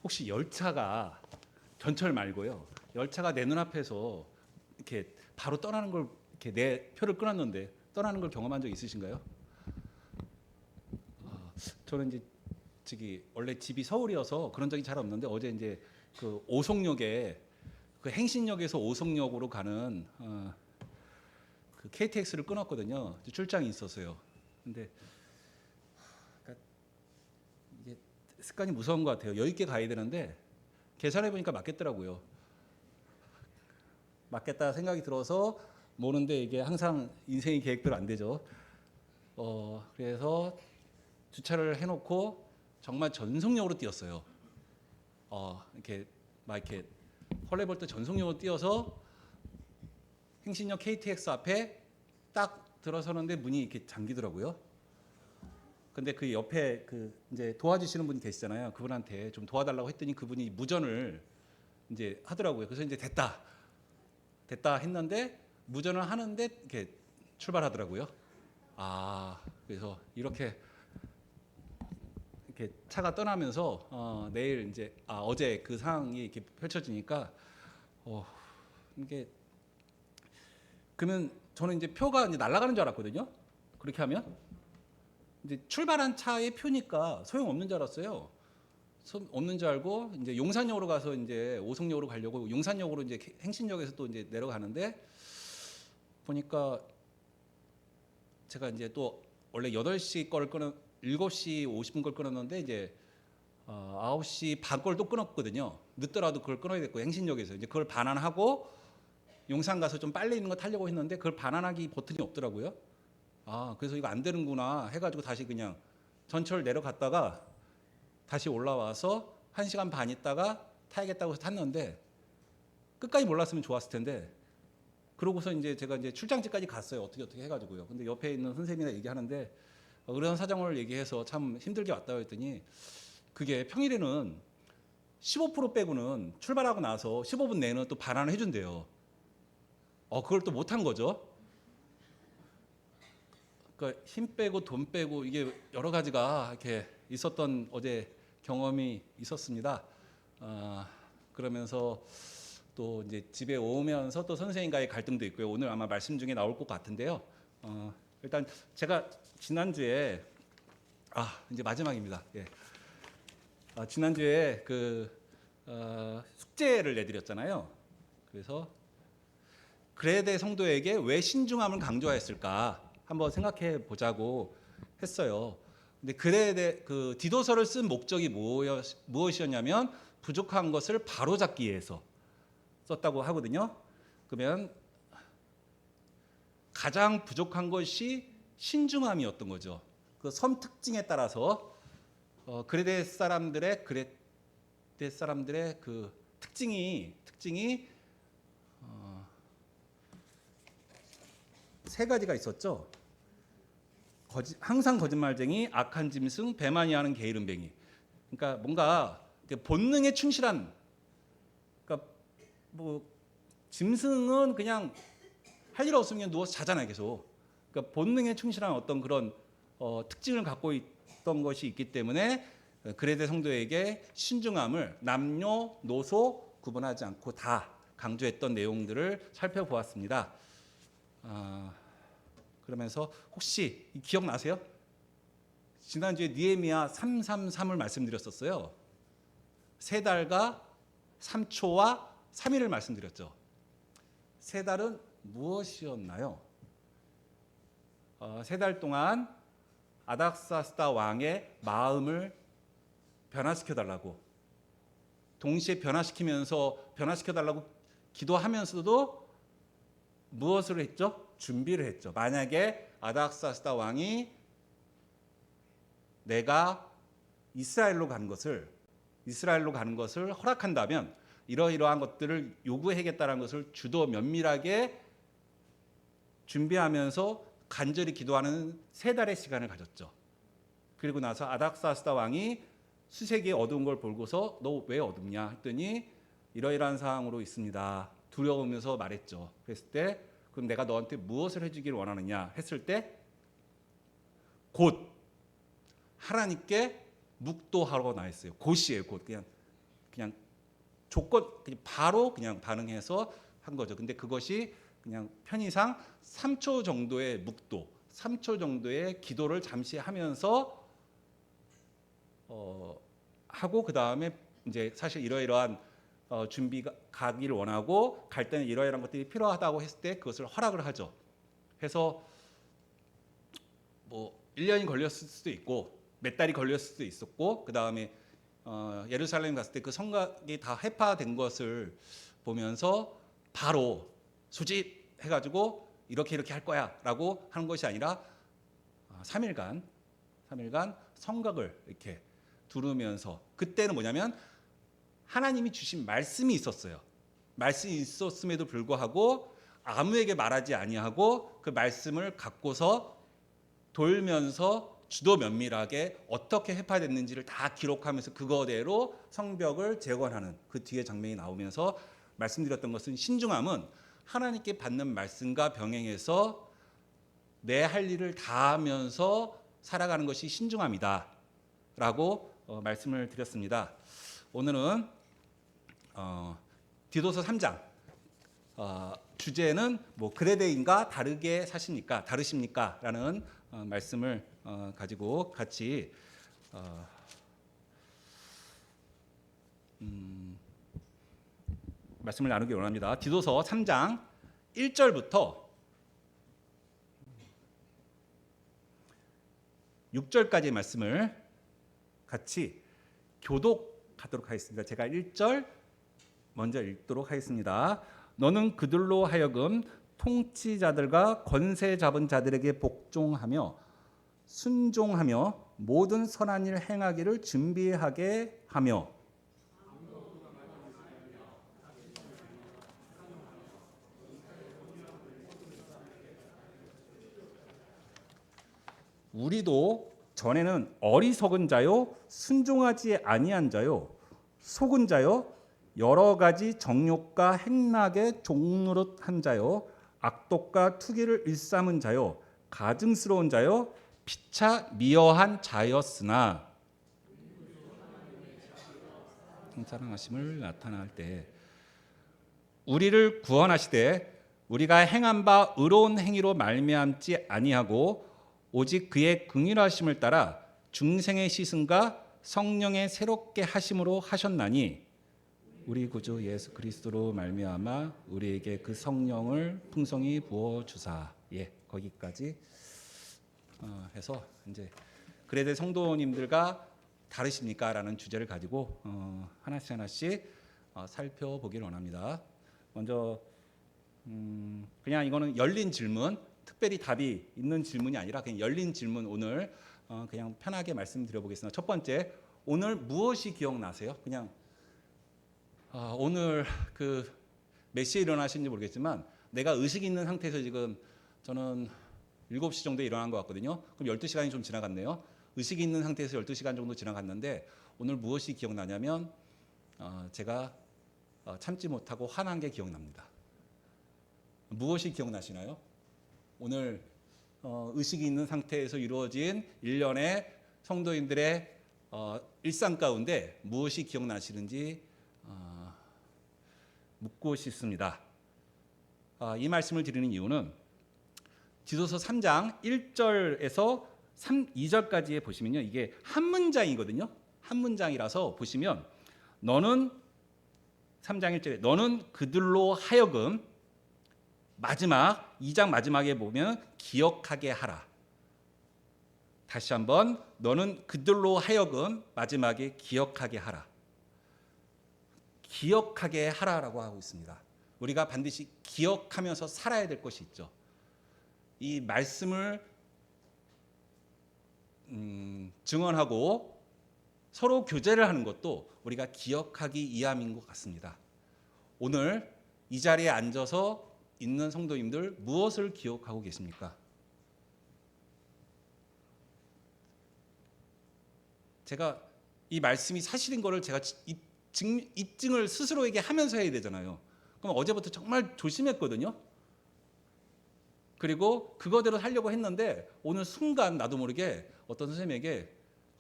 혹시 열차가 전철 말고요. 열차가 내 눈앞에서 이렇게 바로 떠나는 걸 이렇게 내 표를 끊었는데 떠나는 걸 경험한 적 있으신가요? 저는 이제 저기 원래 집이 서울이어서 그런 적이 잘 없는데 어제 이제 그 오송역에 그 행신역에서 오송역으로 가는 그 KTX를 끊었거든요. 출장이 있었어요. 근데 그러니까 이게 습관이 무서운 것 같아요. 여유 있게 가야 되는데 계산해 보니까 맞겠더라고요. 맞겠다 생각이 들어서 모는데 이게 항상 인생의 계획대로 안 되죠. 그래서 주차를 해놓고 정말 전속력으로 뛰었어요. 이렇게 막 이렇게 헐레벌떡 전속력으로 뛰어서 행신역 KTX 앞에 딱 들어서는데 문이 이렇게 잠기더라고요. 근데 그 옆에 그 이제 도와주시는 분이 계시잖아요. 그분한테 좀 도와달라고 했더니 그분이 무전을 이제 하더라고요. 그래서 이제 됐다 했는데 무전을 하는데 이렇게 출발하더라고요. 그래서 이렇게 차가 떠나면서 내일 이제 어제 그 상황이 이렇게 펼쳐지니까 이게 그러면 저는 이제 표가 이제 날아가는 줄 알았거든요. 그렇게 하면 이제 출발한 차의 표니까 소용 없는 줄 알았어요. 없는 줄 알고 이제 용산역으로 가서 이제 오송역으로 가려고 용산역으로 이제 행신역에서 또 이제 내려가는데 보니까 제가 이제 또 원래 8시 거를 7시 50분 걸 끊었는데 이제 9시 반 걸 또 끊었거든요. 늦더라도 그걸 끊어야 됐고 행신역에서 이제 그걸 반환하고 용산 가서 좀 빨리 있는 거 타려고 했는데 그걸 반환하기 버튼이 없더라고요. 그래서 이거 안 되는구나 해가지고 다시 그냥 전철 내려갔다가 다시 올라와서 1시간 반 있다가 타야겠다고 해서 탔는데 끝까지 몰랐으면 좋았을 텐데 그러고서 이제 제가 이제 출장지까지 갔어요. 어떻게 해가지고요. 근데 옆에 있는 선생님이랑 얘기하는데 그런 사정을 얘기해서 참 힘들게 왔다고 했더니 그게 평일에는 15% 빼고는 출발하고 나서 15분 내는 또 반환을 해준대요. 그걸 또 못한 거죠. 그러니까 힘 빼고 돈 빼고 이게 여러 가지가 이렇게 있었던 어제 경험이 있었습니다. 그러면서 또 이제 집에 오면서 또 선생님과의 갈등도 있고요. 오늘 아마 말씀 중에 나올 것 같은데요. 일단 제가 지난주에 이제 마지막입니다. 예. 지난주에 숙제를 내드렸잖아요. 그래서 그레데 성도에게 왜 신중함을 강조했을까 한번 생각해 보자고 했어요. 근데 그레데 그 디도서를 쓴 목적이 무엇이었냐면 부족한 것을 바로잡기 위해서 썼다고 하거든요. 그러면 가장 부족한 것이 신중함이었던 거죠. 그 섬 특징에 따라서 그레데 사람들의 그 특징이 세 가지가 있었죠. 항상 거짓말쟁이, 악한 짐승, 배만이 하는 게으름뱅이. 그러니까 뭔가 본능에 충실한. 그러니까 뭐 짐승은 그냥 할 일 없으면 누워서 자잖아요, 계속. 그러니까 본능에 충실한 어떤 그런 특징을 갖고 있던 것이 있기 때문에 그레데 성도에게 신중함을 남녀노소 구분하지 않고 다 강조했던 내용들을 살펴보았습니다. 그러면서 혹시 기억나세요? 지난주에 느헤미야 333을 말씀드렸었어요. 3달과 3초와 3일을 말씀드렸죠. 3달은 무엇이었나요? 3달 동안 아닥사스다 왕의 마음을 변화시켜달라고, 동시에 변화시켜달라고 기도하면서도 무엇을 했죠? 준비를 했죠. 만약에 아닥사스다 왕이 내가 이스라엘로 가는 것을 허락한다면 이러이러한 것들을 요구하겠다는 것을 주도 면밀하게 준비하면서 간절히 기도하는 3달의 시간을 가졌죠. 그리고 나서 아닥사스다 왕이 수색이 어두운 걸 보고서 너 왜 어둡냐 했더니 이러이러한 상황으로 있습니다. 두려우면서 말했죠. 그랬을 때 그럼 내가 너한테 무엇을 해주기를 원하느냐 했을 때 곧 하나님께 묵도하러 나왔어요. 곧이에요. 곧 그냥 그냥 그냥 바로 그냥 반응해서 한 거죠. 근데 그것이 그냥 편의상 3초 정도의 묵도, 3초 정도의 기도를 잠시 하면서 하고 그 다음에 이제 사실 이러이러한 준비가 가기를 원하고 갈 때는 이러이러한 것들이 필요하다고 했을 때 그것을 허락을 하죠. 해서 뭐 1년이 걸렸을 수도 있고 몇 달이 걸렸을 수도 있었고 그 다음에 예루살렘 갔을 때 그 성곽이 다 해파된 것을 보면서 바로 수집해가지고 이렇게 할 거야라고 하는 것이 아니라 3일간 성곽을 이렇게 두르면서 그때는 뭐냐면 하나님이 주신 말씀이 있었어요. 말씀이 있었음에도 불구하고 아무에게 말하지 아니하고 그 말씀을 갖고서 돌면서 주도 면밀하게 어떻게 해파됐는지를 다 기록하면서 그거대로 성벽을 재건하는 그 뒤에 장면이 나오면서 말씀드렸던 것은 신중함은 하나님께 받는 말씀과 병행해서 내 할 일을 다하면서 살아가는 것이 신중함이다 라고 말씀을 드렸습니다. 오늘은 디도서 3장 주제는 뭐 그레데인가 다르게 사십니까? 다르십니까? 라는 말씀을 가지고 같이 말씀을 나누기 원합니다. 디도서 3장 1절부터 6절까지의 말씀을 같이 교독하도록 하겠습니다. 제가 1절 먼저 읽도록 하겠습니다. 너는 그들로 하여금 통치자들과 권세 잡은 자들에게 복종하며 순종하며 모든 선한 일 행하기를 준비하게 하며 우리도 전에는 어리석은 자요 순종하지 아니한 자요 속은 자요 여러 가지 정욕과 행락의 종노릇한 자요 악독과 투기를 일삼은 자요 가증스러운 자요 피차 미어한 자였으나 사랑하심을 나타날 때 우리를 구원하시되 우리가 행한 바 의로운 행위로 말미암지 아니하고 오직 그의 긍휼하심을 따라 중생의 시승과 성령의 새롭게 하심으로 하셨나니 우리 구주 예수 그리스도로 말미암아 우리에게 그 성령을 풍성히 부어 주사. 거기까지 해서 이제 그레데 성도님들과 다르십니까라는 주제를 가지고 하나씩 살펴보기를 원합니다. 먼저 그냥 이거는 열린 질문, 특별히 답이 있는 질문이 아니라 그냥 열린 질문 오늘 그냥 편하게 말씀드려보겠습니다. 첫 번째, 오늘 무엇이 기억나세요? 그냥 오늘 그 몇 시에 일어나신지 모르겠지만 내가 의식이 있는 상태에서 지금 저는 7시 정도에 일어난 것 같거든요. 그럼 12시간이 좀 지나갔네요. 의식이 있는 상태에서 12시간 정도 지나갔는데 오늘 무엇이 기억나냐면 제가 참지 못하고 화난 게 기억납니다. 무엇이 기억나시나요? 오늘 의식이 있는 상태에서 이루어진 일련의 성도인들의 일상 가운데 무엇이 기억나시는지 묻고 싶습니다. 이 말씀을 드리는 이유는 디도서 3장 1절에서 2절까지에 보시면요. 이게 한 문장이거든요. 한 문장이라서 보시면 너는 3장 1절에 너는 그들로 하여금 마지막 2장 마지막에 보면 기억하게 하라. 다시 한번 너는 그들로 하여금 마지막에 기억하게 하라. 기억하게 하라라고 하고 있습니다. 우리가 반드시 기억하면서 살아야 될 것이 있죠. 이 말씀을 증언하고 서로 교제를 하는 것도 우리가 기억하기 이함인 것 같습니다. 오늘 이 자리에 앉아서 있는 성도님들 무엇을 기억하고 계십니까? 제가 이 말씀이 사실인 거를 제가 입증을 스스로에게 하면서 해야 되잖아요. 그럼 어제부터 정말 조심했거든요. 그리고 그거대로 하려고 했는데 오늘 순간 나도 모르게 어떤 선생님에게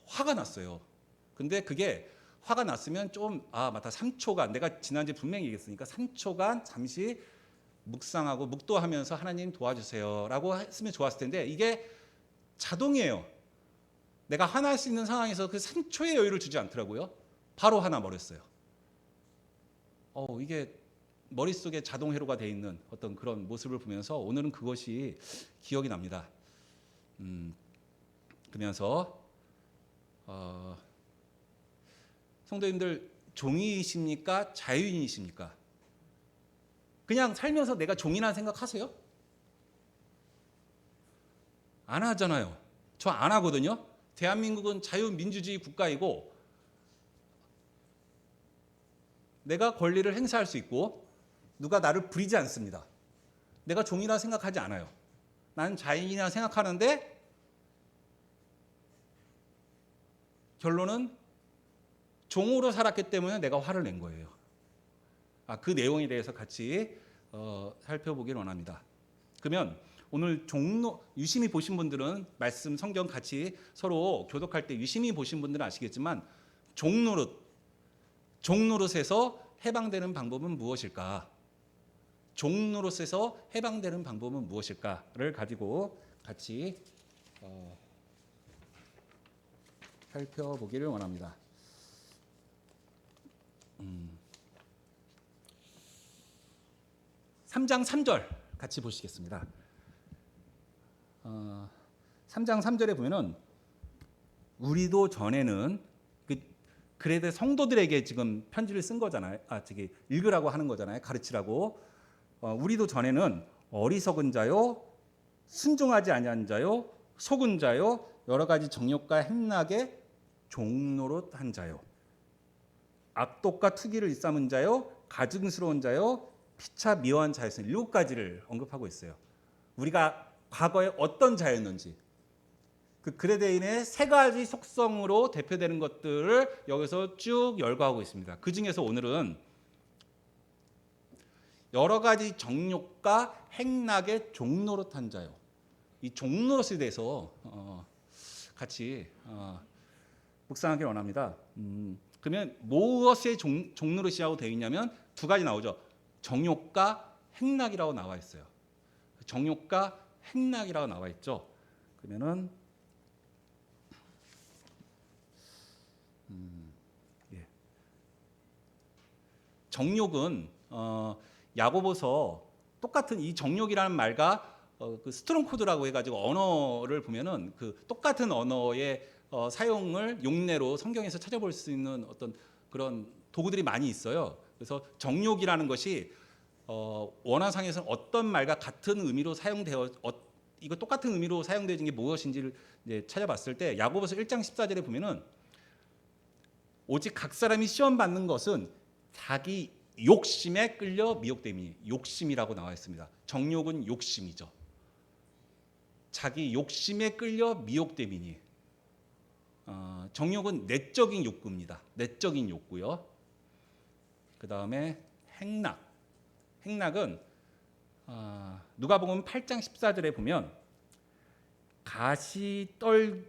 화가 났어요. 근데 그게 화가 났으면 좀 맞다 3초간 내가 지난주에 분명히 얘기했으니까 3초간 잠시 묵상하고 묵도하면서 하나님 도와주세요라고 했으면 좋았을 텐데 이게 자동이에요. 내가 화날 수 있는 상황에서 그 3초의 여유를 주지 않더라고요. 바로 화나 버렸어요. 이게 머릿속에 자동 회로가 돼 있는 어떤 그런 모습을 보면서 오늘은 그것이 기억이 납니다. 그러면서 성도님들 종이이십니까? 자유인이십니까? 그냥 살면서 내가 종이나 생각하세요? 안 하잖아요. 저 안 하거든요. 대한민국은 자유민주주의 국가이고 내가 권리를 행사할 수 있고 누가 나를 부리지 않습니다. 내가 종이라 생각하지 않아요. 나는 자유인이라 생각하는데 결론은 종으로 살았기 때문에 내가 화를 낸 거예요. 그 내용에 대해서 같이 살펴보길 원합니다. 그러면 오늘 유심히 보신 분들은 말씀 성경 같이 서로 교독할 때 유심히 보신 분들은 아시겠지만 종노릇에서 해방되는 방법은 무엇일까? 종노릇에서 해방되는 방법은 무엇일까를 가지고 같이 살펴보기를 원합니다. 3장 3절 같이 보시겠습니다. 3장 3절에 보면은 우리도 전에는 그레데 성도들에게 지금 편지를 쓴 거잖아요. 읽으라고 하는 거잖아요. 가르치라고. 우리도 전에는 어리석은 자요, 순종하지 아니한 자요, 속은 자요, 여러 가지 정욕과 행락에 종노릇한 자요, 악독과 투기를 일삼은 자요, 가증스러운 자요, 피차 미워한 자였으니 7가지를 언급하고 있어요. 우리가 과거에 어떤 자였는지 그 그레데인의 3가지 속성으로 대표되는 것들을 여기서 쭉 열거하고 있습니다. 그 중에서 오늘은 여러 가지 정욕과 행락에 종노릇한 자요. 이 종노릇에 대해서 같이 묵상하길 원합니다. 그러면 무엇의 종노릇이라고 되어 있냐면 2가지 나오죠. 정욕과 행락이라고 나와 있어요. 정욕과 행락이라고 나와 있죠. 그러면은 정욕은 야고보서 똑같은 이 정욕이라는 말과 그 스트롱 코드라고 해가지고 언어를 보면은 그 똑같은 언어의 사용을 용례로 성경에서 찾아볼 수 있는 어떤 그런 도구들이 많이 있어요. 그래서 정욕이라는 것이 원어상에서는 어떤 말과 같은 의미로 사용되어 이거 똑같은 의미로 사용되어진 게 무엇인지를 이제 찾아봤을 때 야고보서 1장 14절에 보면은 오직 각 사람이 시험 받는 것은 자기 욕심에 끌려 미혹됨이 욕심이라고 나와 있습니다. 정욕은 욕심이죠. 자기 욕심에 끌려 미혹됨이니 정욕은 내적인 욕구입니다. 내적인 욕구요. 그 다음에 행락은 누가복음 8장 14절에 보면 가시떨기에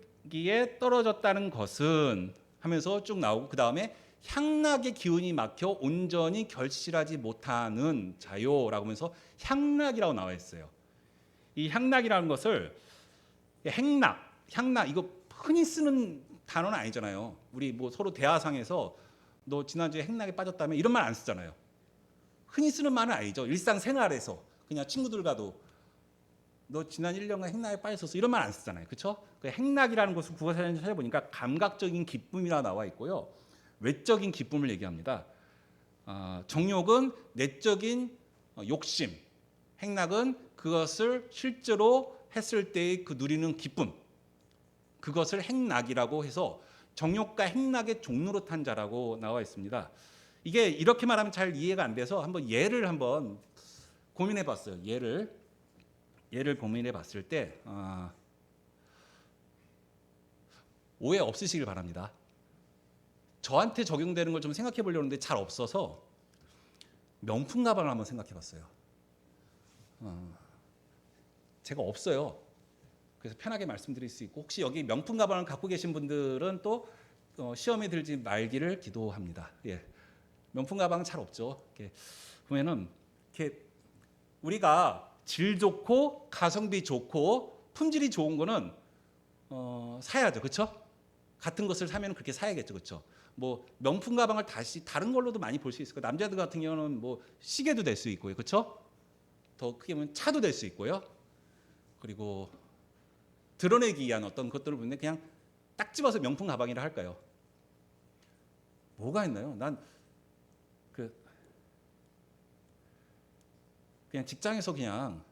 떨어졌다는 것은 하면서 쭉 나오고 그 다음에 향락의 기운이 막혀 온전히 결실하지 못하는 자요라고 하면서 향락이라고 나와 있어요. 이 향락이라는 것을 향락 이거 흔히 쓰는 단어는 아니잖아요. 우리 뭐 서로 대화상에서 너 지난주에 행락에 빠졌다며 이런 말 안 쓰잖아요. 흔히 쓰는 말은 아니죠. 일상생활에서 그냥 친구들과도 너 지난 1년간 행락에 빠졌었어 이런 말 안 쓰잖아요. 그렇죠? 그 행락이라는 것을 국어사전에 찾아보니까 감각적인 기쁨이라 나와 있고요. 외적인 기쁨을 얘기합니다. 정욕은 내적인 욕심, 행락은 그것을 실제로 했을 때의 그 누리는 기쁨, 그것을 행락이라고 해서 정욕과 행락의 종노릇한 자라고 나와 있습니다. 이게 이렇게 말하면 잘 이해가 안 돼서 한번 예를 한번 고민해봤어요. 예를 고민해봤을 때 오해 없으시길 바랍니다. 저한테 적용되는 걸 좀 생각해 보려는데 잘 없어서 명품 가방을 한번 생각해 봤어요. 제가 없어요. 그래서 편하게 말씀드릴 수 있고 혹시 여기 명품 가방을 갖고 계신 분들은 또 시험에 들지 말기를 기도합니다. 예. 명품 가방 잘 없죠. 이렇게 보면은 이렇게 우리가 질 좋고 가성비 좋고 품질이 좋은 거는 사야죠, 그렇죠? 같은 것을 사면 그렇게 사야겠죠, 그렇죠? 뭐 명품 가방을 다시 다른 걸로도 많이 볼 수 있을 거예요. 남자들 같은 경우는 뭐 시계도 될 수 있고요, 그렇죠? 더 크게 보면 차도 될 수 있고요. 그리고 드러내기 위한 어떤 것들을 보는데 그냥 딱 집어서 명품 가방이라 할까요? 뭐가 있나요? 난 그냥 직장에서 그냥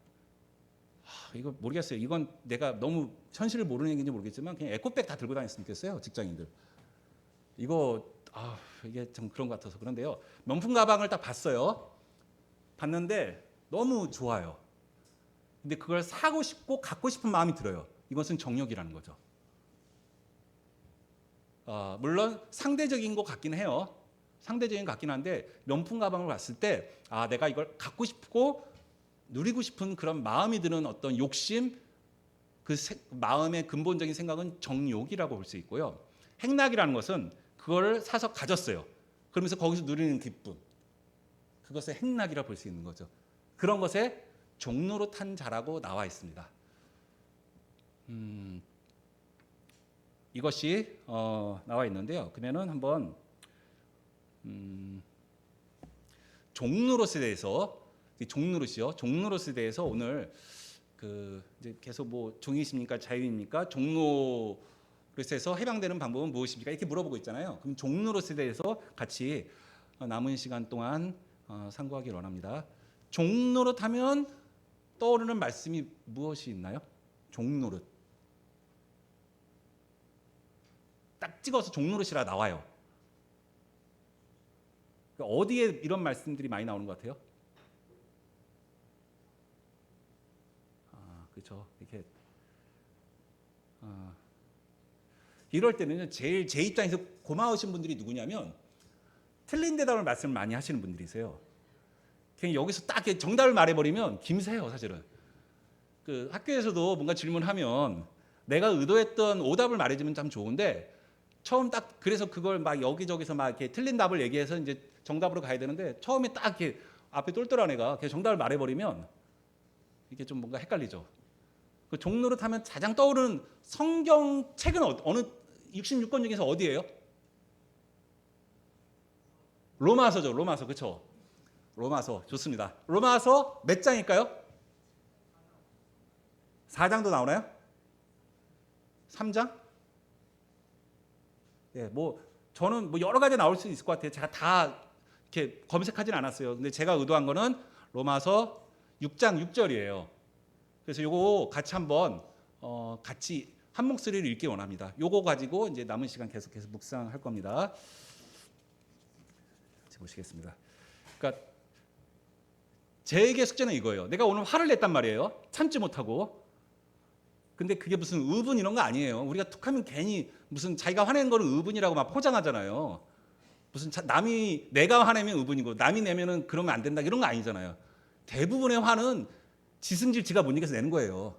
이거 모르겠어요. 이건 내가 너무 현실을 모르는 얘기인지 모르겠지만 그냥 에코백 다 들고 다녔으면 좋겠어요, 직장인들. 이거 이게 좀 그런 것 같아서 그런데요. 명품 가방을 딱 봤어요. 봤는데 너무 좋아요. 근데 그걸 사고 싶고 갖고 싶은 마음이 들어요. 이것은 정욕이라는 거죠. 물론 상대적인 것 같긴 해요. 상대적인 것 같긴 한데 명품 가방을 봤을 때 내가 이걸 갖고 싶고 누리고 싶은 그런 마음이 드는 어떤 욕심, 그 마음의 근본적인 생각은 정욕이라고 볼 수 있고요. 행락이라는 것은 그거를 사서 가졌어요. 그러면서 거기서 누리는 기쁨, 그것을 행락이라고 볼 수 있는 거죠. 그런 것에 종로릇한 자라고 나와 있습니다. 이것이 나와 있는데요. 그러면은 한번 종로릇에 대해서 종로릇에 대해서 오늘 이제 계속 뭐 종이십니까 자유입니까 종로릇에서 해당되는 방법은 무엇입니까 이렇게 물어보고 있잖아요. 그럼 종로릇에 대해서 같이 남은 시간 동안 상고하기 원합니다. 종로릇 하면 떠오르는 말씀이 무엇이 있나요? 종로릇 딱 찍어서 종로릇이라 나와요. 어디에 이런 말씀들이 많이 나오는 것 같아요? 그렇죠. 이렇게 이럴 때는 제일 제 입장에서 고마우신 분들이 누구냐면 틀린 대답을 말씀을 많이 하시는 분들이세요. 그냥 여기서 딱 정답을 말해버리면 김새요, 사실은. 그 학교에서도 뭔가 질문하면 내가 의도했던 오답을 말해주면 참 좋은데 처음 딱 그래서 그걸 막 여기저기서 막 이렇게 틀린 답을 얘기해서 이제 정답으로 가야 되는데 처음에 딱 이렇게 앞에 똘똘한 애가 그냥 정답을 말해버리면 이게 좀 뭔가 헷갈리죠. 그 종로릇 하면 가장 떠오르는 성경책은 어느 66권 중에서 어디예요? 로마서죠. 로마서. 그렇죠? 로마서 좋습니다. 로마서 몇 장일까요? 4장도 나오나요? 3장? 예, 뭐 저는 뭐 여러 가지 나올 수 있을 것 같아요. 제가 다 이렇게 검색하진 않았어요. 근데 제가 의도한 거는 로마서 6장 6절이에요. 그래서 요거 같이 한번 같이 한 목소리를 읽기 원합니다. 요거 가지고 이제 남은 시간 계속해서 묵상할 겁니다. 보시겠습니다. 그러니까 제게 숙제는 이거예요. 내가 오늘 화를 냈단 말이에요. 참지 못하고. 근데 그게 무슨 의분 이런 거 아니에요. 우리가 툭하면 괜히 무슨 자기가 화낸 거를 의분이라고 막 포장하잖아요. 무슨 내가 화내면 의분이고 남이 내면은 그러면 안 된다 이런 거 아니잖아요. 대부분의 화는 지승질 지가 못 이겨서 내는 거예요.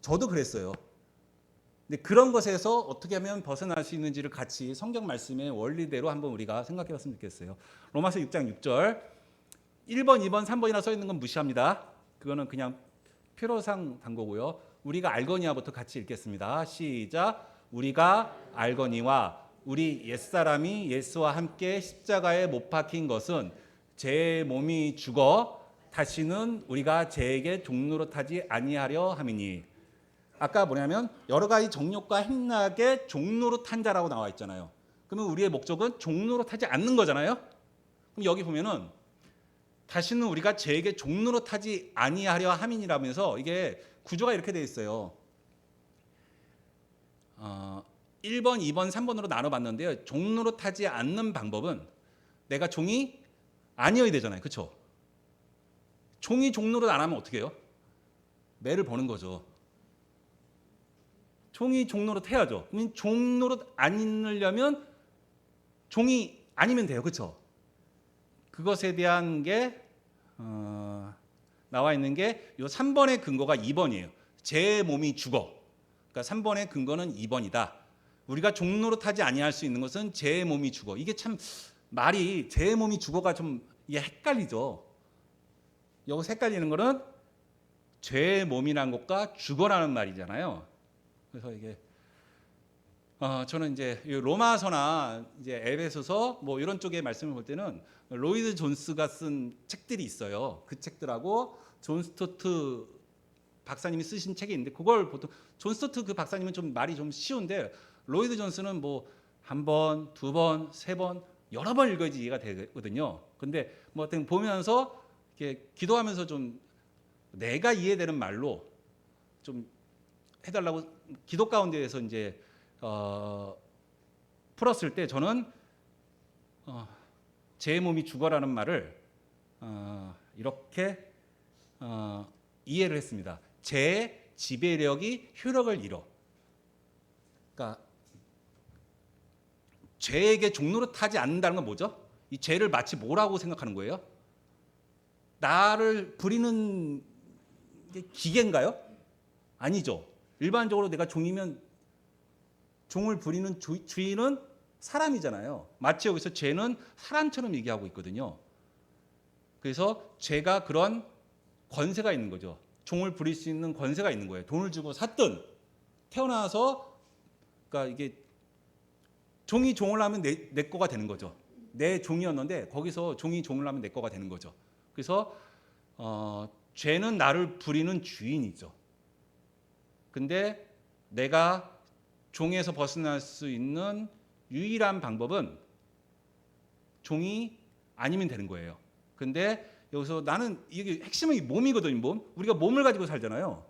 저도 그랬어요. 근데 그런 것에서 어떻게 하면 벗어날 수 있는지를 같이 성경 말씀의 원리대로 한번 우리가 생각해 봤으면 좋겠어요. 로마서 6장 6절 1번, 2번, 3번이나 써 있는 건 무시합니다. 그거는 그냥 표로상 단거고요. 우리가 알거니와부터 같이 읽겠습니다. 시작. 우리가 알거니와 우리 옛사람이 예수와 함께 십자가에 못 박힌 것은 제 몸이 죽어 다시는 우리가 죄에게 종노릇하지 아니하려 함이니. 아까 뭐냐면 여러 가지 정욕과 행락에 종노릇한 자라고 나와 있잖아요. 그러면 우리의 목적은 종노릇하지 않는 거잖아요. 그럼 여기 보면은 다시는 우리가 죄에게 종노릇하지 아니하려 함이니라면서 이게 구조가 이렇게 되어 있어요. 1번, 2번, 3번으로 나눠봤는데요. 종노릇하지 않는 방법은 내가 종이 아니어야 되잖아요. 그렇죠? 종이 종노릇 안 하면 어떻게 해요? 매를 버는 거죠. 종이 종노릇 해야죠. 그럼 종노릇 안 있으려면 종이 아니면 돼요. 그렇죠? 그것에 대한 게 나와 있는 게 이 3번의 근거가 2번이에요. 제 몸이 죽어. 그러니까 3번의 근거는 2번이다. 우리가 종노릇하지 아니할 수 있는 것은 제 몸이 죽어. 이게 참 말이 제 몸이 죽어가 좀 이게 헷갈리죠. 여기서 헷갈리는 거는 죄의 몸이라는 것과 죽어라는 말이잖아요. 그래서 이게 저는 이제 로마서나 이제 에베소서 뭐 이런 쪽의 말씀을 볼 때는 로이드 존스가 쓴 책들이 있어요. 그 책들하고 존 스토트 박사님이 쓰신 책이 있는데 그걸 보통 존 스토트 그 박사님은 좀 말이 좀 쉬운데 로이드 존스는 뭐 한 번, 두 번, 세 번, 여러 번 읽어야지 이해가 되거든요. 근데 뭐 어떤 보면서 이렇게 기도하면서 좀 내가 이해되는 말로 좀 해달라고 기도 가운데에서 이제 풀었을 때 저는 제 몸이 죽어라는 말을 이렇게 이해를 했습니다. 제 지배력이 효력을 잃어. 그러니까 죄에게 종노릇하지 않는다는 건 뭐죠? 이 죄를 마치 뭐라고 생각하는 거예요? 나를 부리는 게 기계인가요? 아니죠. 일반적으로 내가 종이면 종을 부리는 주인은 사람이잖아요. 마치 여기서 죄는 사람처럼 얘기하고 있거든요. 그래서 죄가 그런 권세가 있는 거죠. 종을 부릴 수 있는 권세가 있는 거예요. 돈을 주고 샀든 태어나서 그러니까 이게 종이 종을 하면 내 거가 되는 거죠. 내 종이었는데 거기서 종이 종을 하면 내 거가 되는 거죠. 그래서 죄는 나를 부리는 주인이죠. 근데 내가 종에서 벗어날 수 있는 유일한 방법은 종이 아니면 되는 거예요. 근데 여기서 나는 이게 핵심은 이 몸이거든요. 몸. 우리가 몸을 가지고 살잖아요.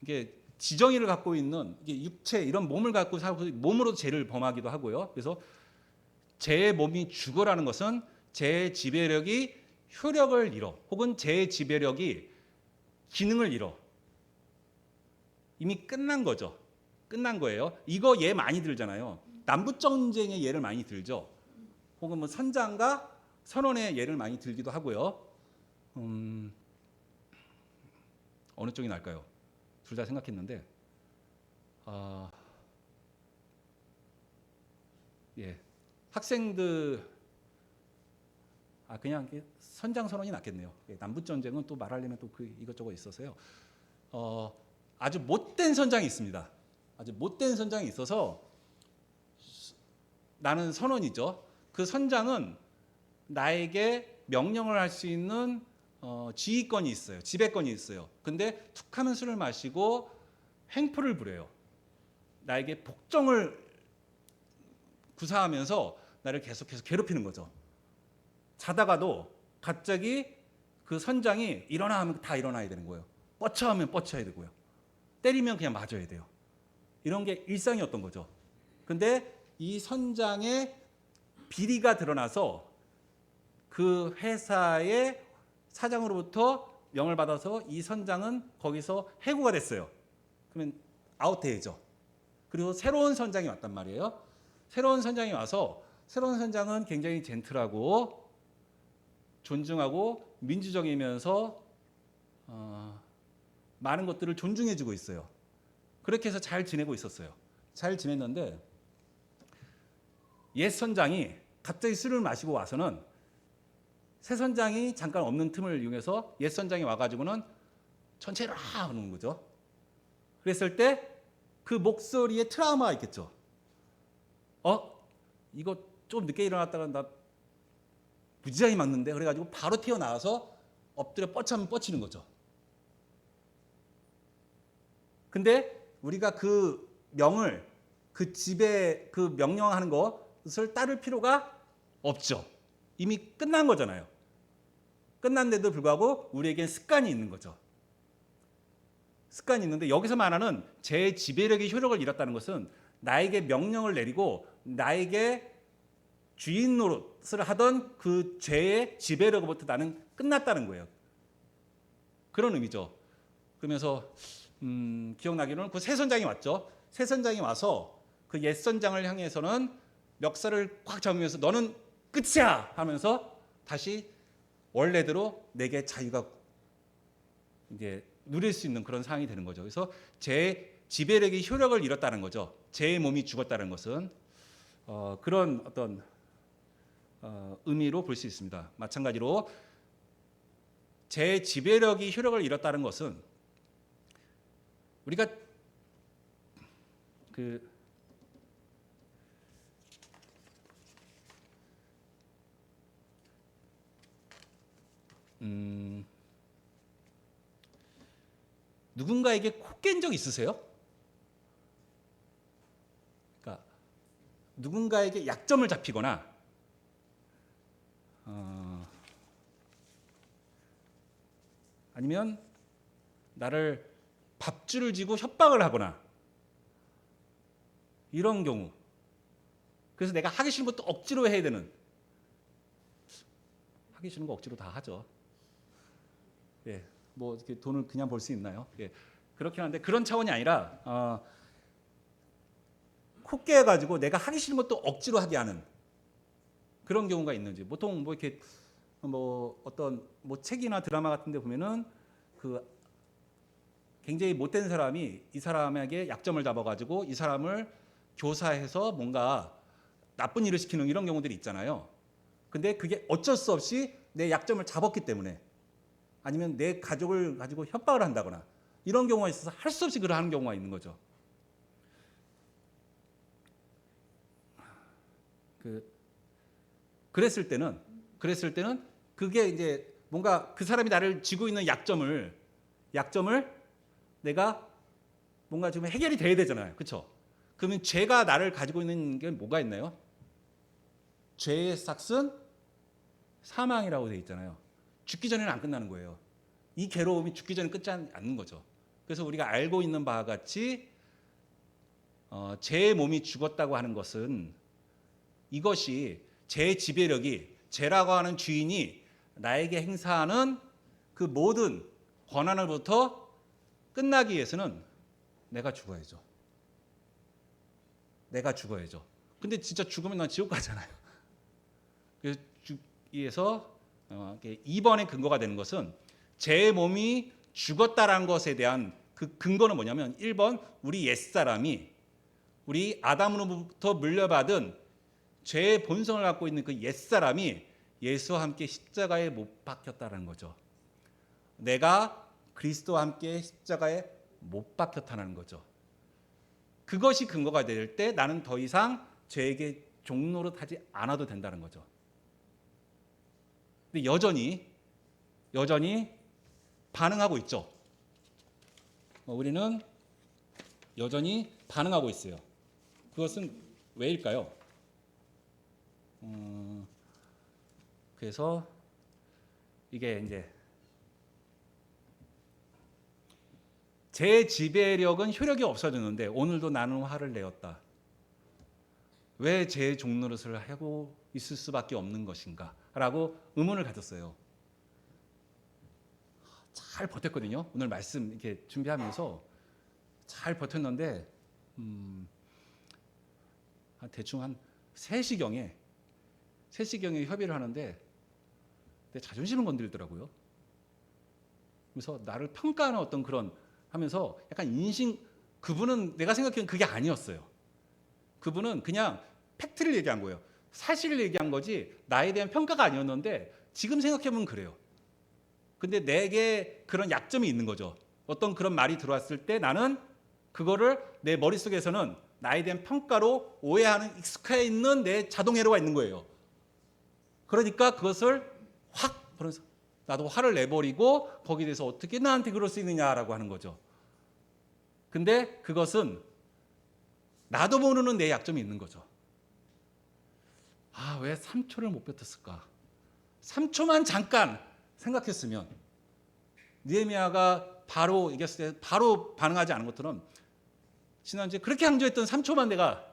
이게 지정의를 갖고 있는 이게 육체 이런 몸을 갖고 살고 몸으로 죄를 범하기도 하고요. 그래서 제 몸이 죽어라는 것은 제 지배력이 효력을 잃어 혹은 제 지배력이 기능을 잃어. 이미 끝난 거죠. 끝난 거예요. 이거 예 많이 들잖아요. 남북전쟁의 예를 많이 들죠. 혹은 뭐 선장과 선원의 예를 많이 들기도 하고요. 어느 쪽이 나을까요? 둘 다 생각했는데 예 학생들 그냥 선장 선원이 낫겠네요. 예, 남북전쟁은 또 말하려면 또 그 이것저것 있어서요. 아주 못된 선장이 있습니다. 아주 못된 선장이 있어서 나는 선원이죠. 그 선장은 나에게 명령을 할 수 있는 지휘권이 있어요. 지배권이 있어요. 근데 툭하면 술을 마시고 횡포를 부려요. 나에게 복종을 구사하면서 나를 계속해서 괴롭히는 거죠. 자다가도 갑자기 그 선장이 일어나 하면 다 일어나야 되는 거예요. 뻗쳐 하면 뻗쳐야 되고요. 때리면 그냥 맞아야 돼요. 이런 게 일상이었던 거죠. 근데 이 선장의 비리가 드러나서 그 회사의 사장으로부터 명을 받아서 이 선장은 거기서 해고가 됐어요. 그러면 아웃해야죠. 그리고 새로운 선장이 왔단 말이에요. 새로운 선장이 와서 새로운 선장은 굉장히 젠틀하고 존중하고 민주적이면서 많은 것들을 존중해주고 있어요. 그렇게 해서 잘 지내고 있었어요. 잘 지냈는데 옛 선장이 갑자기 술을 마시고 와서는 새 선장이 잠깐 없는 틈을 이용해서 옛 선장이 와가지고는 전체를 하는 거죠. 그랬을 때 그 목소리에 트라우마가 있겠죠. 이거 좀 늦게 일어났다가 나 무지하게 맞는데 그래가지고 바로 튀어나와서 엎드려 뻗치면 뻗치는 거죠. 근데 우리가 그 명을 그 집에 그 명령하는 것을 따를 필요가 없죠. 이미 끝난 거잖아요. 끝난데도 불구하고 우리에겐 습관이 있는 거죠. 습관이 있는데 여기서 말하는 제 지배력의 효력을 잃었다는 것은 나에게 명령을 내리고 나에게 주인 노릇을 하던 그 죄의 지배력으로부터 나는 끝났다는 거예요. 그런 의미죠. 그러면서 기억나기로는 그 새 선장이 왔죠. 새 선장이 와서 그 옛 선장을 향해서는 멱살을 꽉 잡으면서 너는 끝이야 하면서 다시 원래대로 내게 자유가 이제 누릴 수 있는 그런 상황이 되는 거죠. 그래서 제 지배력이 효력을 잃었다는 거죠. 제 몸이 죽었다는 것은 그런 어떤 의미로 볼 수 있습니다. 마찬가지로 제 지배력이 효력을 잃었다는 것은 우리가 누군가에게 코 깬 적 있으세요? 그러니까 누군가에게 약점을 잡히거나 아니면 나를 밥줄을 쥐고 협박을 하거나 이런 경우, 그래서 내가 하기 싫은 것도 억지로 해야 되는, 하기 싫은 거 억지로 다 하죠. 예, 뭐 이렇게 돈을 그냥 벌 수 있나요? 예, 그렇긴 한데 그런 차원이 아니라 코 깨가지고 내가 하기 싫은 것도 억지로 하게 하는 그런 경우가 있는지. 보통 뭐 이렇게 뭐 어떤 뭐 책이나 드라마 같은데 보면은 그 굉장히 못된 사람이 이 사람에게 약점을 잡아가지고 이 사람을 교사해서 뭔가 나쁜 일을 시키는 이런 경우들이 있잖아요. 근데 그게 어쩔 수 없이 내 약점을 잡았기 때문에, 아니면 내 가족을 가지고 협박을 한다거나 이런 경우가 있어서 할 수 없이 그걸 하는 경우가 있는 거죠. 그랬을 때는 그게 이제 뭔가 그 사람이 나를 쥐고 있는 약점을 내가 뭔가 좀 해결이 돼야 되잖아요. 그렇죠? 그러면 죄가 나를 가지고 있는 게 뭐가 있나요? 죄의 삭은 사망이라고 되어 있잖아요. 죽기 전에는 안 끝나는 거예요. 이 괴로움이 죽기 전에 끝지 않는 거죠. 그래서 우리가 알고 있는 바와 같이 제 몸이 죽었다고 하는 것은 이것이 제 지배력이, 죄라고 하는 주인이 나에게 행사하는 그 모든 권한으로부터 끝나기 위해서는 내가 죽어야죠. 근데 진짜 죽으면 난 지옥 가잖아요. 그래서 위해서 2번의 근거가 되는 것은 제 몸이 죽었다라는 것에 대한 그 근거는 뭐냐면 1번 우리 옛사람이, 우리 아담으로부터 물려받은 죄의 본성을 갖고 있는 그 옛사람이 예수와 함께 십자가에 못 박혔다는 거죠. 내가 그리스도와 함께 십자가에 못 박혔다는 거죠. 그것이 근거가 될 때 나는 더 이상 죄에게 종노릇하지 않아도 된다는 거죠. 근데 여전히 반응하고 있죠. 우리는 여전히 반응하고 있어요. 그것은 왜일까요? 그래서 이게 이제 제 지배력은 효력이 없어졌는데 오늘도 나는 화를 내었다. 왜 제 종노릇을 하고 있을 수밖에 없는 것인가? 라고 의문을 가졌어요. 잘 버텼거든요. 오늘 말씀 이렇게 준비하면서 잘 버텼는데 대충 한 3시경에 협의를 하는데 내 자존심을 건드리더라고요. 그래서 나를 평가하는 어떤 그런 하면서 약간 그분은 내가 생각하기엔 그게 아니었어요. 그분은 그냥 팩트를 얘기한 거예요. 사실을 얘기한 거지 나에 대한 평가가 아니었는데 지금 생각해보면 그래요. 근데 내게 그런 약점이 있는 거죠. 어떤 그런 말이 들어왔을 때 나는 그거를 내 머릿속에서는 나에 대한 평가로 오해하는, 익숙해 있는 내 자동회로가 있는 거예요. 그러니까 그것을 확 그래서 나도 화를 내버리고 거기에 대해서 어떻게 나한테 그럴 수 있느냐라고 하는 거죠. 근데 그것은 나도 모르는 내 약점이 있는 거죠. 왜 3초를 못 뱉었을까? 3초만 잠깐 생각했으면, 느헤미야가 바로 이겼을 때 바로 반응하지 않은 것처럼 지난주에 그렇게 강조했던 3초만 내가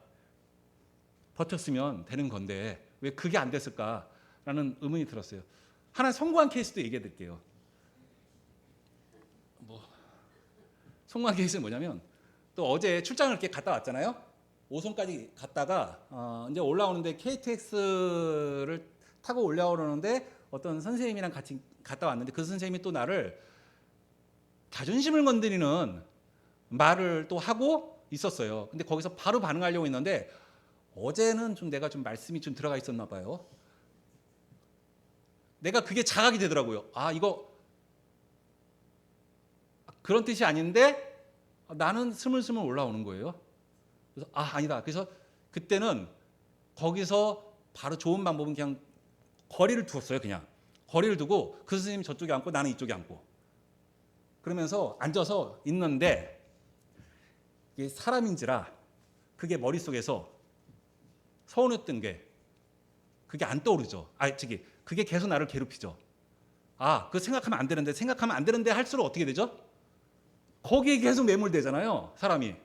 버텼으면 되는 건데 왜 그게 안 됐을까라는 의문이 들었어요. 하나 성공한 케이스도 얘기해 드릴게요. 성공한 케이스는 뭐냐면, 또 어제 출장을 이렇게 갔다 왔잖아요. 오송까지 갔다가 이제 올라오는데 KTX를 타고 올라오려는데 어떤 선생님이랑 같이 갔다 왔는데 그 선생님이 또 나를 자존심을 건드리는 말을 또 하고 있었어요. 근데 거기서 바로 반응하려고 했는데 어제는 좀 내가 좀 말씀이 좀 들어가 있었나 봐요. 내가 그게 자각이 되더라고요. 아, 이거 그런 뜻이 아닌데 나는 스물스물 올라오는 거예요. 그래서 아니다. 그래서 그때는 거기서 바로 좋은 방법은 그냥 거리를 두었어요. 그냥 거리를 두고 그 선생님이 저쪽에 앉고 나는 이쪽에 앉고 그러면서 앉아서 있는데 이게 사람인지라 그게 머릿속에서 서운했던 게 그게 안 떠오르죠. 그게 계속 나를 괴롭히죠. 그거 생각하면 안 되는데 생각하면 안 되는데 할수록 어떻게 되죠? 거기에 계속 매몰되잖아요. 사람이.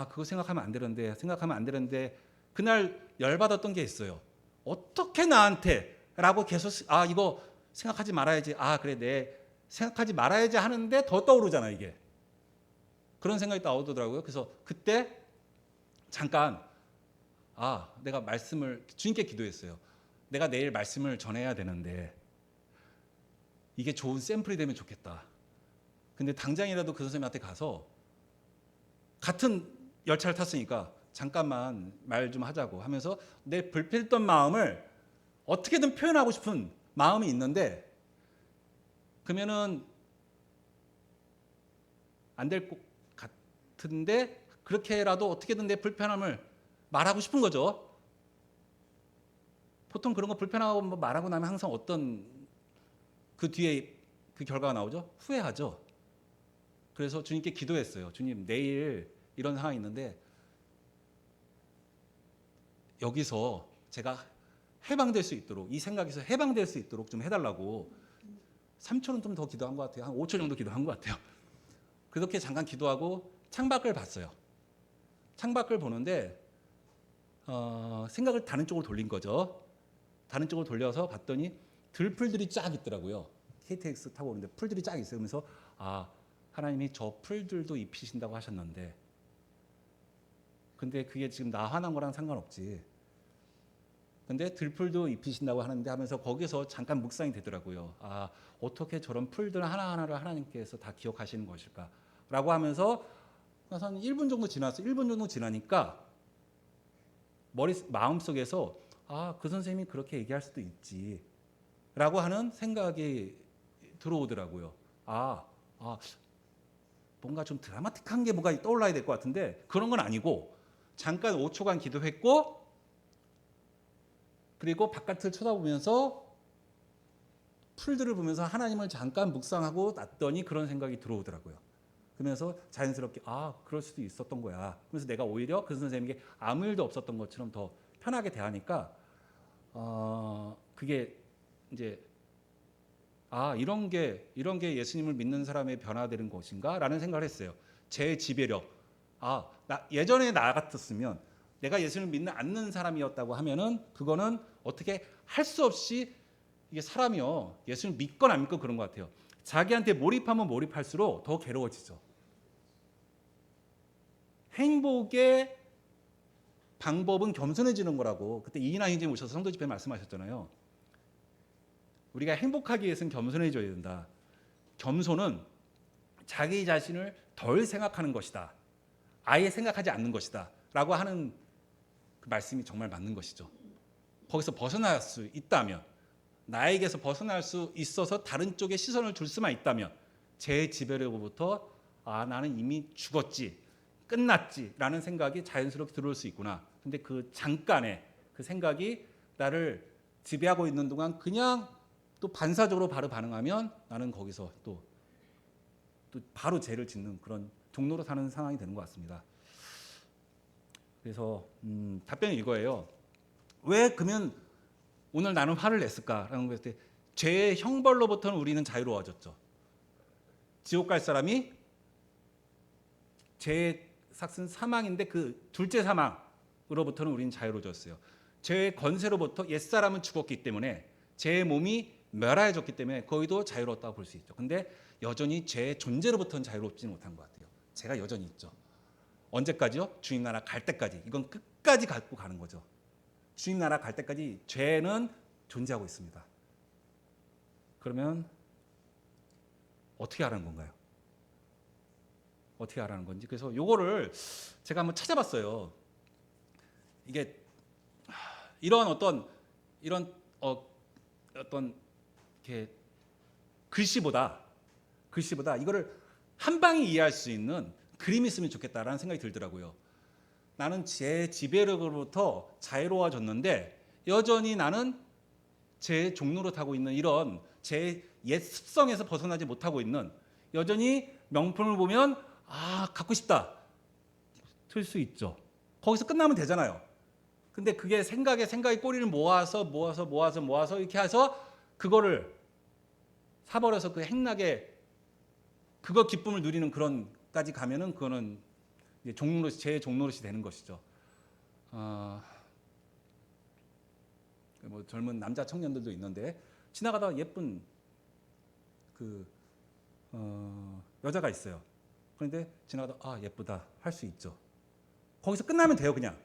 그거 생각하면 안 되는데 생각하면 안 되는데 그날 열받았던 게 있어요. 어떻게 나한테 라고 계속 이거 생각하지 말아야지. 그래 내 생각하지 말아야지 하는데 더 떠오르잖아 이게. 그런 생각이 나오더라고요. 그래서 그때 잠깐 내가 말씀을 주님께 기도했어요. 내가 내일 말씀을 전해야 되는데 이게 좋은 샘플이 되면 좋겠다. 근데 당장이라도 그 선생님한테 가서 같은 열차를 탔으니까 잠깐만 말 좀 하자고 하면서 내 불편했던 마음을 어떻게든 표현하고 싶은 마음이 있는데 그러면은 안 될 것 같은데 그렇게라도 어떻게든 내 불편함을 말하고 싶은 거죠. 보통 그런 거 불편하고 말하고 나면 항상 어떤 그 뒤에 그 결과가 나오죠? 후회하죠. 그래서 주님께 기도했어요. 주님, 내일 이런 상황이 있는데 여기서 제가 해방될 수 있도록 이 생각에서 해방될 수 있도록 좀 해달라고 3초는 좀 더 기도한 것 같아요. 한 5초 정도 기도한 것 같아요. 그렇게 잠깐 기도하고 창밖을 봤어요. 창밖을 보는데 생각을 다른 쪽으로 돌린 거죠. 다른 쪽으로 돌려서 봤더니 들풀들이 쫙 있더라고요. KTX 타고 오는데 풀들이 쫙 있어요. 그러면서 하나님이 저 풀들도 입히신다고 하셨는데 근데 그게 지금 나 화난 거랑 상관없지. 근데 들풀도 입히신다고 하는데 하면서 거기서 잠깐 묵상이 되더라고요. 어떻게 저런 풀들 하나하나를 하나님께서 다 기억하시는 것일까? 라고 하면서 한 1분 정도 지났어요. 1분 정도 지나니까 마음속에서 그 선생님이 그렇게 얘기할 수도 있지. 라고 하는 생각이 들어오더라고요. 뭔가 좀 드라마틱한 게 뭐가 떠올라야 될 것 같은데 그런 건 아니고 잠깐 5초간 기도했고 그리고 바깥을 쳐다보면서 풀들을 보면서 하나님을 잠깐 묵상하고 났더니 그런 생각이 들어오더라고요. 그러면서 자연스럽게 그럴 수도 있었던 거야. 그래서 내가 오히려 그 선생님에게 아무 일도 없었던 것처럼 더 편하게 대하니까 그게 이제 이런 게 예수님을 믿는 사람의 변화되는 것인가라는 생각을 했어요. 제 지배력. 예전에 나 같았으면 내가 예수님을 믿는 않는 사람이었다고 하면은 그거는 어떻게 할 수 없이 이게 사람이요 예수님을 믿건 안 믿건 그런 것 같아요. 자기한테 몰입하면 몰입할수록 더 괴로워지죠. 행복의 방법은 겸손해지는 거라고 그때 이인하 형님 오셔서 성도 집회 말씀하셨잖아요. 우리가 행복하기 위해서는 겸손해져야 된다. 겸손은 자기 자신을 덜 생각하는 것이다. 아예 생각하지 않는 것이다. 라고 하는 그 말씀이 정말 맞는 것이죠. 거기서 벗어날 수 있다면 나에게서 벗어날 수 있어서 다른 쪽에 시선을 둘 수만 있다면 제 지배력으로부터 나는 이미 죽었지 끝났지 라는 생각이 자연스럽게 들어올 수 있구나. 근데 그 잠깐의 그 생각이 나를 지배하고 있는 동안 그냥 또 반사적으로 바로 반응하면 나는 거기서 또 바로 죄를 짓는 그런 종로로 사는 상황이 되는 것 같습니다. 그래서 답변이 이거예요. 왜 그러면 오늘 나는 화를 냈을까라는 것을 때 죄의 형벌로부터는 우리는 자유로워졌죠. 지옥 갈 사람이 죄의 삭은 사망인데 그 둘째 사망으로부터는 우리는 자유로워졌어요. 죄의 권세로부터 옛사람은 죽었기 때문에 죄의 몸이 멸하여졌기 때문에 거기도 자유로웠다고 볼 수 있죠. 근데 여전히 죄의 존재로부터는 자유롭지는 못한 것 같아요. 죄가 여전히 있죠. 언제까지요? 주님 나라 갈 때까지. 이건 끝까지 갖고 가는 거죠. 주님 나라 갈 때까지 죄는 존재하고 있습니다. 그러면 어떻게 하라는 건가요? 어떻게 하라는 건지. 그래서 요거를 제가 한번 찾아봤어요. 이게 이런 어떤 이런 어떤 이렇게 글씨보다 이거를 한 방에 이해할 수 있는 그림이 있으면 좋겠다라는 생각이 들더라고요. 나는 제 지배력으로부터 자유로워졌는데 여전히 나는 제 종노릇하고 있는 이런 제 옛 습성에서 벗어나지 못하고 있는, 여전히 명품을 보면 갖고 싶다 들 수 있죠. 거기서 끝나면 되잖아요. 근데 그게 생각에 꼬리를 모아서 이렇게 해서 그거를 사버려서 그 행락에 그거 기쁨을 누리는 그런까지 가면은 그거는 이제 제 종노릇이 되는 것이죠. 뭐 젊은 남자 청년들도 있는데 지나가다가 예쁜 여자가 있어요. 그런데 지나가다 예쁘다 할 수 있죠. 거기서 끝나면 돼요, 그냥.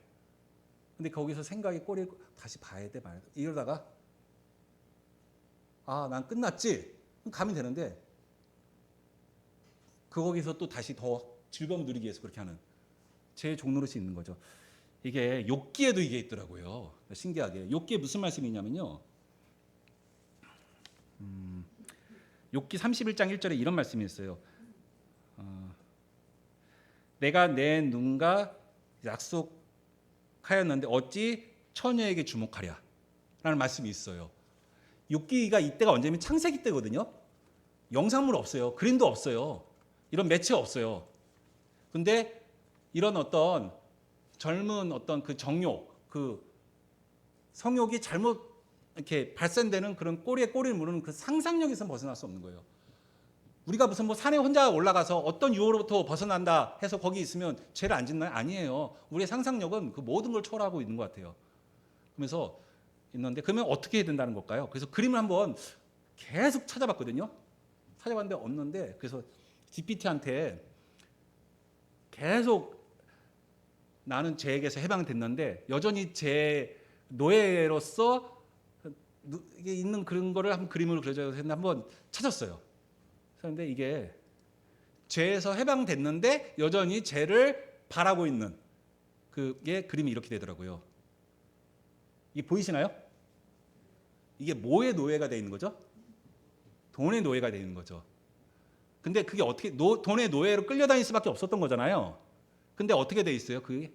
근데 거기서 생각이 꼬리 다시 봐야 돼 말야 돼. 이러다가 난 끝났지. 가면 되는데 거기서 또 다시 더 즐거움 누리기 위해서 그렇게 하는 제 종노릇이 있는 거죠. 이게 욥기에도 이게 있더라고요. 신기하게. 욥기에 무슨 말씀이 있냐면요. 욥기 31장 1절에 이런 말씀이 있어요. 내가 내 눈과 약속하였는데 어찌 처녀에게 주목하랴 라는 말씀이 있어요. 욥기가 이때가 언제면 창세기 때거든요. 영상물 없어요. 그림도 없어요. 이런 매체 없어요. 근데 이런 어떤 젊은 어떤 그 정욕, 그 성욕이 잘못 이렇게 발산되는 그런 꼬리에 꼬리를 무르는 그 상상력에서 벗어날 수 없는 거예요. 우리가 무슨 뭐 산에 혼자 올라가서 어떤 유혹으로부터 벗어난다 해서 거기 있으면 죄를 안 짓나요? 아니에요. 우리의 상상력은 그 모든 걸 초월하고 있는 것 같아요. 그러면서 있는데 그러면 어떻게 해야 된다는 걸까요? 그래서 그림을 한번 계속 찾아봤거든요. 찾아봤는데 없는데, 그래서 GPT한테 계속 나는 죄에게서 해방됐는데 여전히 제 노예로서 이게 있는 그런 거를 한번 그림으로 그려줘서 했는데 한번 찾았어요. 그런데 이게 죄에서 해방됐는데 여전히 죄를 바라고 있는 그게 그림이 이렇게 되더라고요. 이게 보이시나요? 이게 뭐의 노예가 되어 있는 거죠? 돈의 노예가 되어 있는 거죠. 근데 그게 어떻게 돈의 노예로 끌려다닐 수밖에 없었던 거잖아요. 근데 어떻게 돼 있어요? 그게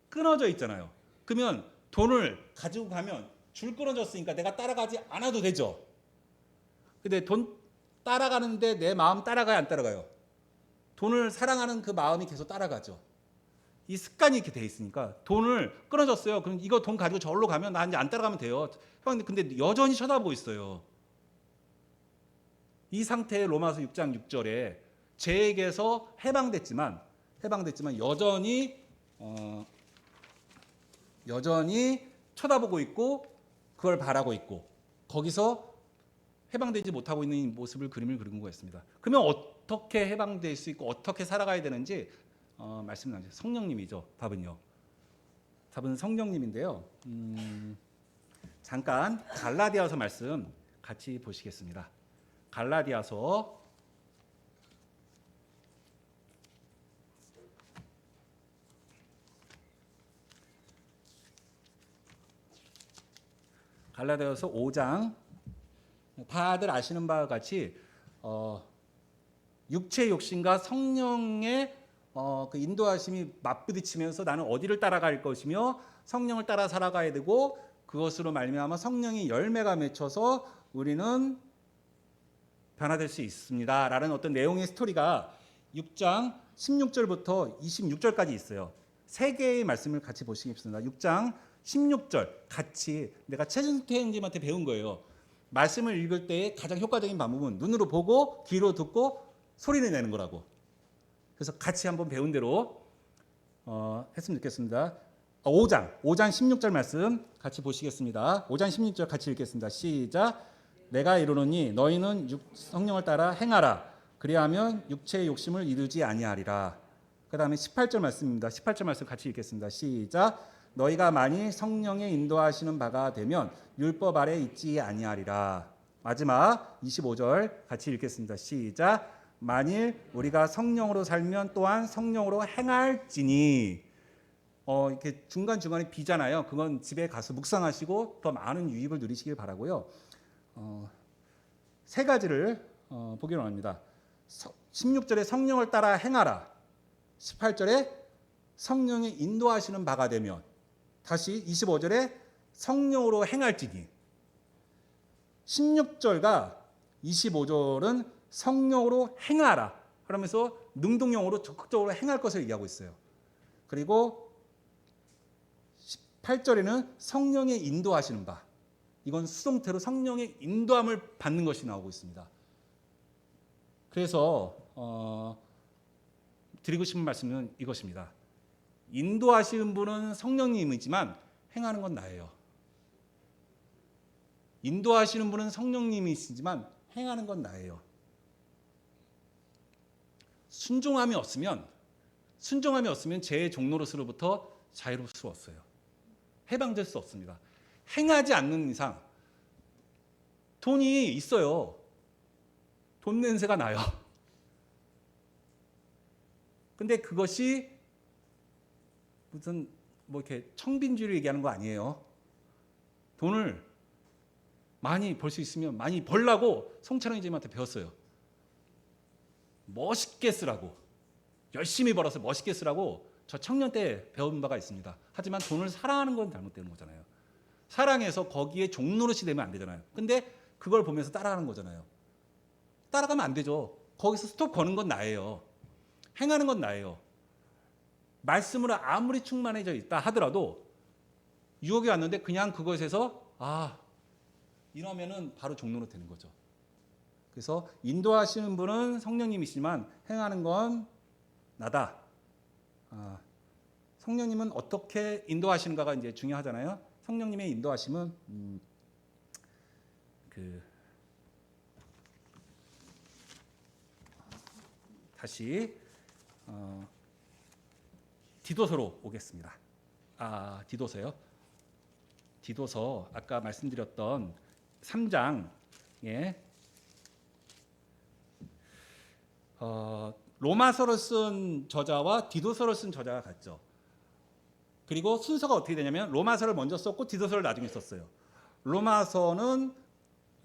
끊어져 있잖아요. 그러면 돈을 가지고 가면 줄 끊어졌으니까 내가 따라가지 않아도 되죠. 근데 돈 따라가는데 내 마음 따라가요, 안 따라가요? 돈을 사랑하는 그 마음이 계속 따라가죠. 이 습관이 이렇게 돼 있으니까 돈을 끊어졌어요. 그럼 이거 돈 가지고 저기로 가면 나 이제 안 따라가면 돼요. 근데 여전히 쳐다보고 있어요. 이 상태의 로마서 6장 6절에 죄에게서 해방됐지만 여전히 쳐다보고 있고 그걸 바라고 있고 거기서 해방되지 못하고 있는 이 모습을 그림을 그린 거였습니다. 그러면 어떻게 해방될 수 있고 어떻게 살아가야 되는지 말씀을 나누죠. 성령님이죠. 답은요. 답은 성령님인데요. 잠깐 갈라디아서 말씀 같이 보시겠습니다. 갈라디아서 5장, 다들 아시는 바와 같이 육체의 욕심과 성령의 그 인도하심이 맞부딪히면서 나는 어디를 따라갈 것이며 성령을 따라 살아가야 되고 그것으로 말미암아 성령의 열매가 맺혀서 우리는 변화될 수 있습니다 라는 어떤 내용의 스토리가 6장 16절부터 26절까지 있어요. 세 개의 말씀을 같이 보시겠습니다. 6장 16절 같이 내가 최준태 형님한테 배운 거예요. 말씀을 읽을 때 가장 효과적인 방법은 눈으로 보고 귀로 듣고 소리를 내는 거라고. 그래서 같이 한번 배운 대로 했으면 좋겠습니다. 5장 16절 말씀 같이 보시겠습니다. 5장 16절 같이 읽겠습니다. 시작. 내가 이르노니 너희는 성령을 따라 행하라. 그리하면 육체의 욕심을 이루지 아니하리라. 그 다음에 18절 말씀입니다. 18절 말씀 같이 읽겠습니다. 시작. 너희가 만일 성령의 인도하시는 바가 되면 율법 아래 있지 아니하리라. 마지막 25절 같이 읽겠습니다. 시작. 만일 우리가 성령으로 살면 또한 성령으로 행할지니. 이렇게 중간중간에 비잖아요. 그건 집에 가서 묵상하시고 더 많은 유익을 누리시길 바라고요. 세 가지를 보기로 합니다. 16절에 성령을 따라 행하라. 18절에 성령이 인도하시는 바가 되면, 다시 25절에 성령으로 행할지니. 16절과 25절은 성령으로 행하라 그러면서 능동형으로 적극적으로 행할 것을 얘기하고 있어요. 그리고 18절에는 성령의 인도하시는 바, 이건 수동태로 성령의 인도함을 받는 것이 나오고 있습니다. 그래서 드리고 싶은 말씀은 이것입니다. 인도하시는 분은 성령님이지만 행하는 건 나예요. 인도하시는 분은 성령님이시지만 행하는 건 나예요. 순종함이 없으면 제 종노릇으로부터 자유로울 수 없어요. 해방될 수 없습니다. 행하지 않는 이상 돈이 있어요. 돈 냄새가 나요. 근데 그것이 무슨 이렇게 청빈주의를 얘기하는 거 아니에요. 돈을 많이 벌 수 있으면 많이 벌라고 송찬호 선생님한테 배웠어요. 멋있게 쓰라고, 열심히 벌어서 멋있게 쓰라고 저 청년 때 배운 바가 있습니다. 하지만 돈을 사랑하는 건 잘못되는 거잖아요. 사랑해서 거기에 종노릇이 되면 안 되잖아요. 근데 그걸 보면서 따라하는 거잖아요. 따라가면 안 되죠. 거기서 스톱 거는 건 나예요. 행하는 건 나예요. 말씀으로 아무리 충만해져 있다 하더라도 유혹이 왔는데 그냥 그것에서 이러면은 바로 종로로 되는 거죠. 그래서 인도하시는 분은 성령님이시지만 행하는 건 나다. 성령님은 어떻게 인도하시는가가 이제 중요하잖아요. 성령님의 인도하심은 다시 디도서로 오겠습니다. 디도서요. 디도서 아까 말씀드렸던 3장에 로마서를 쓴 저자와 디도서를 쓴 저자가 같죠. 그리고 순서가 어떻게 되냐면 로마서를 먼저 썼고 디도서를 나중에 썼어요. 로마서는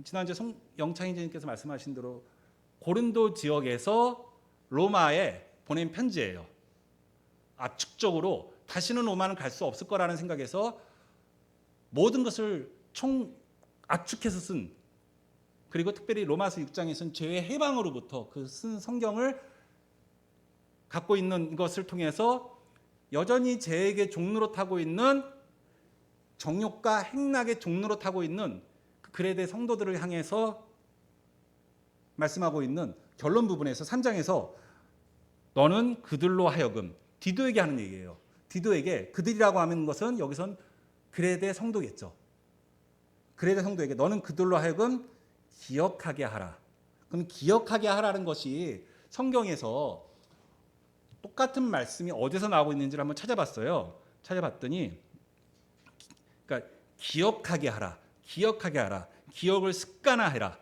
지난주에 영창희님께서 말씀하신 대로 고린도 지역에서 로마에 보낸 편지예요. 압축적으로 다시는 로마는 갈 수 없을 거라는 생각에서 모든 것을 압축해서 쓴, 그리고 특별히 로마서 6장에서는 죄의 해방으로부터 그 쓴 성경을 갖고 있는 것을 통해서 여전히 죄에게 종노릇하고 있는, 정욕과 행락의 종노릇하고 있는 그 그레데 성도들을 향해서 말씀하고 있는 결론 부분에서 3장에서 너는 그들로 하여금, 디도에게 하는 얘기예요. 디도에게, 그들이라고 하는 것은 여기선 그레데 성도겠죠. 그레데 성도에게 너는 그들로 하여금 기억하게 하라. 그럼 기억하게 하라는 것이 성경에서 똑같은 말씀이 어디서 나오고 있는지를 한번 찾아봤어요. 찾아봤더니 그러니까 기억하게 하라. 기억하게 하라. 기억을 습관화해라.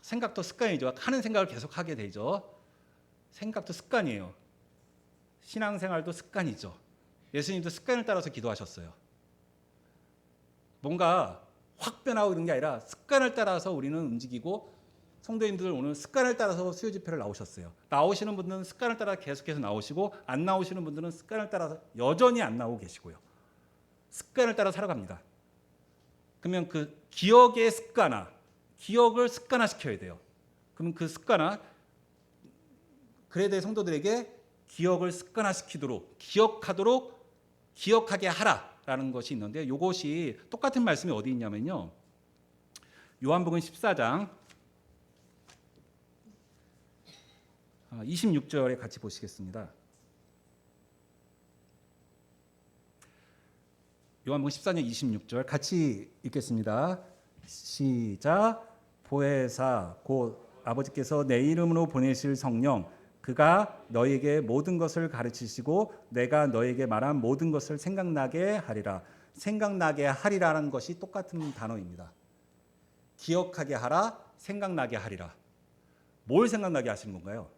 생각도 습관이죠. 하는 생각을 계속 하게 되죠. 생각도 습관이에요. 신앙생활도 습관이죠. 예수님도 습관을 따라서 기도하셨어요. 뭔가 확 변하고 이런 게 아니라 습관을 따라서 우리는 움직이고, 성도님들 오늘 습관을 따라서 수요 집회를 나오셨어요. 나오시는 분들은 습관을 따라 계속해서 나오시고, 안 나오시는 분들은 습관을 따라서 여전히 안 나오고 계시고요. 습관을 따라 살아갑니다. 그러면 그 기억의 습관화, 기억을 습관화시켜야 돼요. 그럼 그 습관화, 그레데 성도들에게 기억을 습관화시키도록, 기억하게 하라라는 것이 있는데, 이것이 똑같은 말씀이 어디 있냐면요, 요한복음 14장 26절에 같이 보시겠습니다. 요한복음 14장 26절 같이 읽겠습니다. 시작. 보혜사 곧 아버지께서 내 이름으로 보내실 성령, 그가 너에게 모든 것을 가르치시고 내가 너에게 말한 모든 것을 생각나게 하리라. 생각나게 하리라는 것이 똑같은 단어입니다. 기억하게 하라, 생각나게 하리라. 뭘 생각나게 하시는 건가요?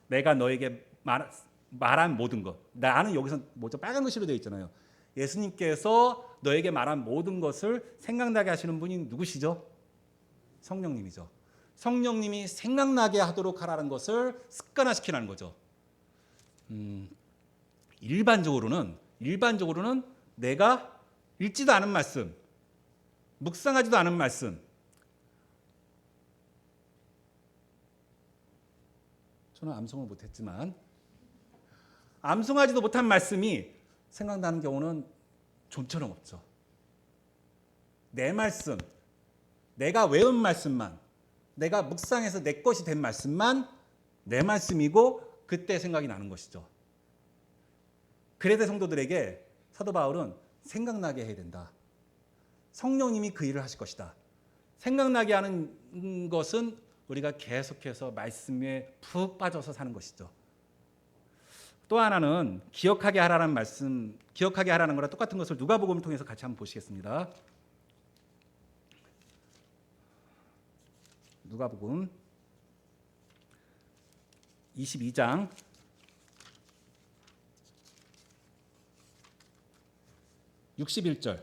내가 너에게 말한 모든 것. 나는 여기서 뭐죠? 빨간 글씨로 되어 있잖아요. 예수님께서 너에게 말한 모든 것을 생각나게 하시는 분이 누구시죠? 성령님이죠. 성령님이 생각나게 하도록 하라는 것을 습관화시키라는 거죠. 일반적으로는 내가 읽지도 않은 말씀, 묵상하지도 않은 말씀, 저는 암송을 못했지만 암송하지도 못한 말씀이 생각나는 경우는 좀처럼 없죠. 내 말씀, 내가 외운 말씀만, 내가 묵상해서 내 것이 된 말씀만 내 말씀이고 그때 생각이 나는 것이죠. 그레데 성도들에게 사도 바울은 생각나게 해야 된다. 성령님이 그 일을 하실 것이다. 생각나게 하는 것은 우리가 계속해서 말씀에 푹 빠져서 사는 것이죠. 또 하나는 기억하게 하라는 말씀, 기억하게 하라는 거랑 똑같은 것을 누가복음을 통해서 같이 한번 보시겠습니다. 누가복음 22장 61절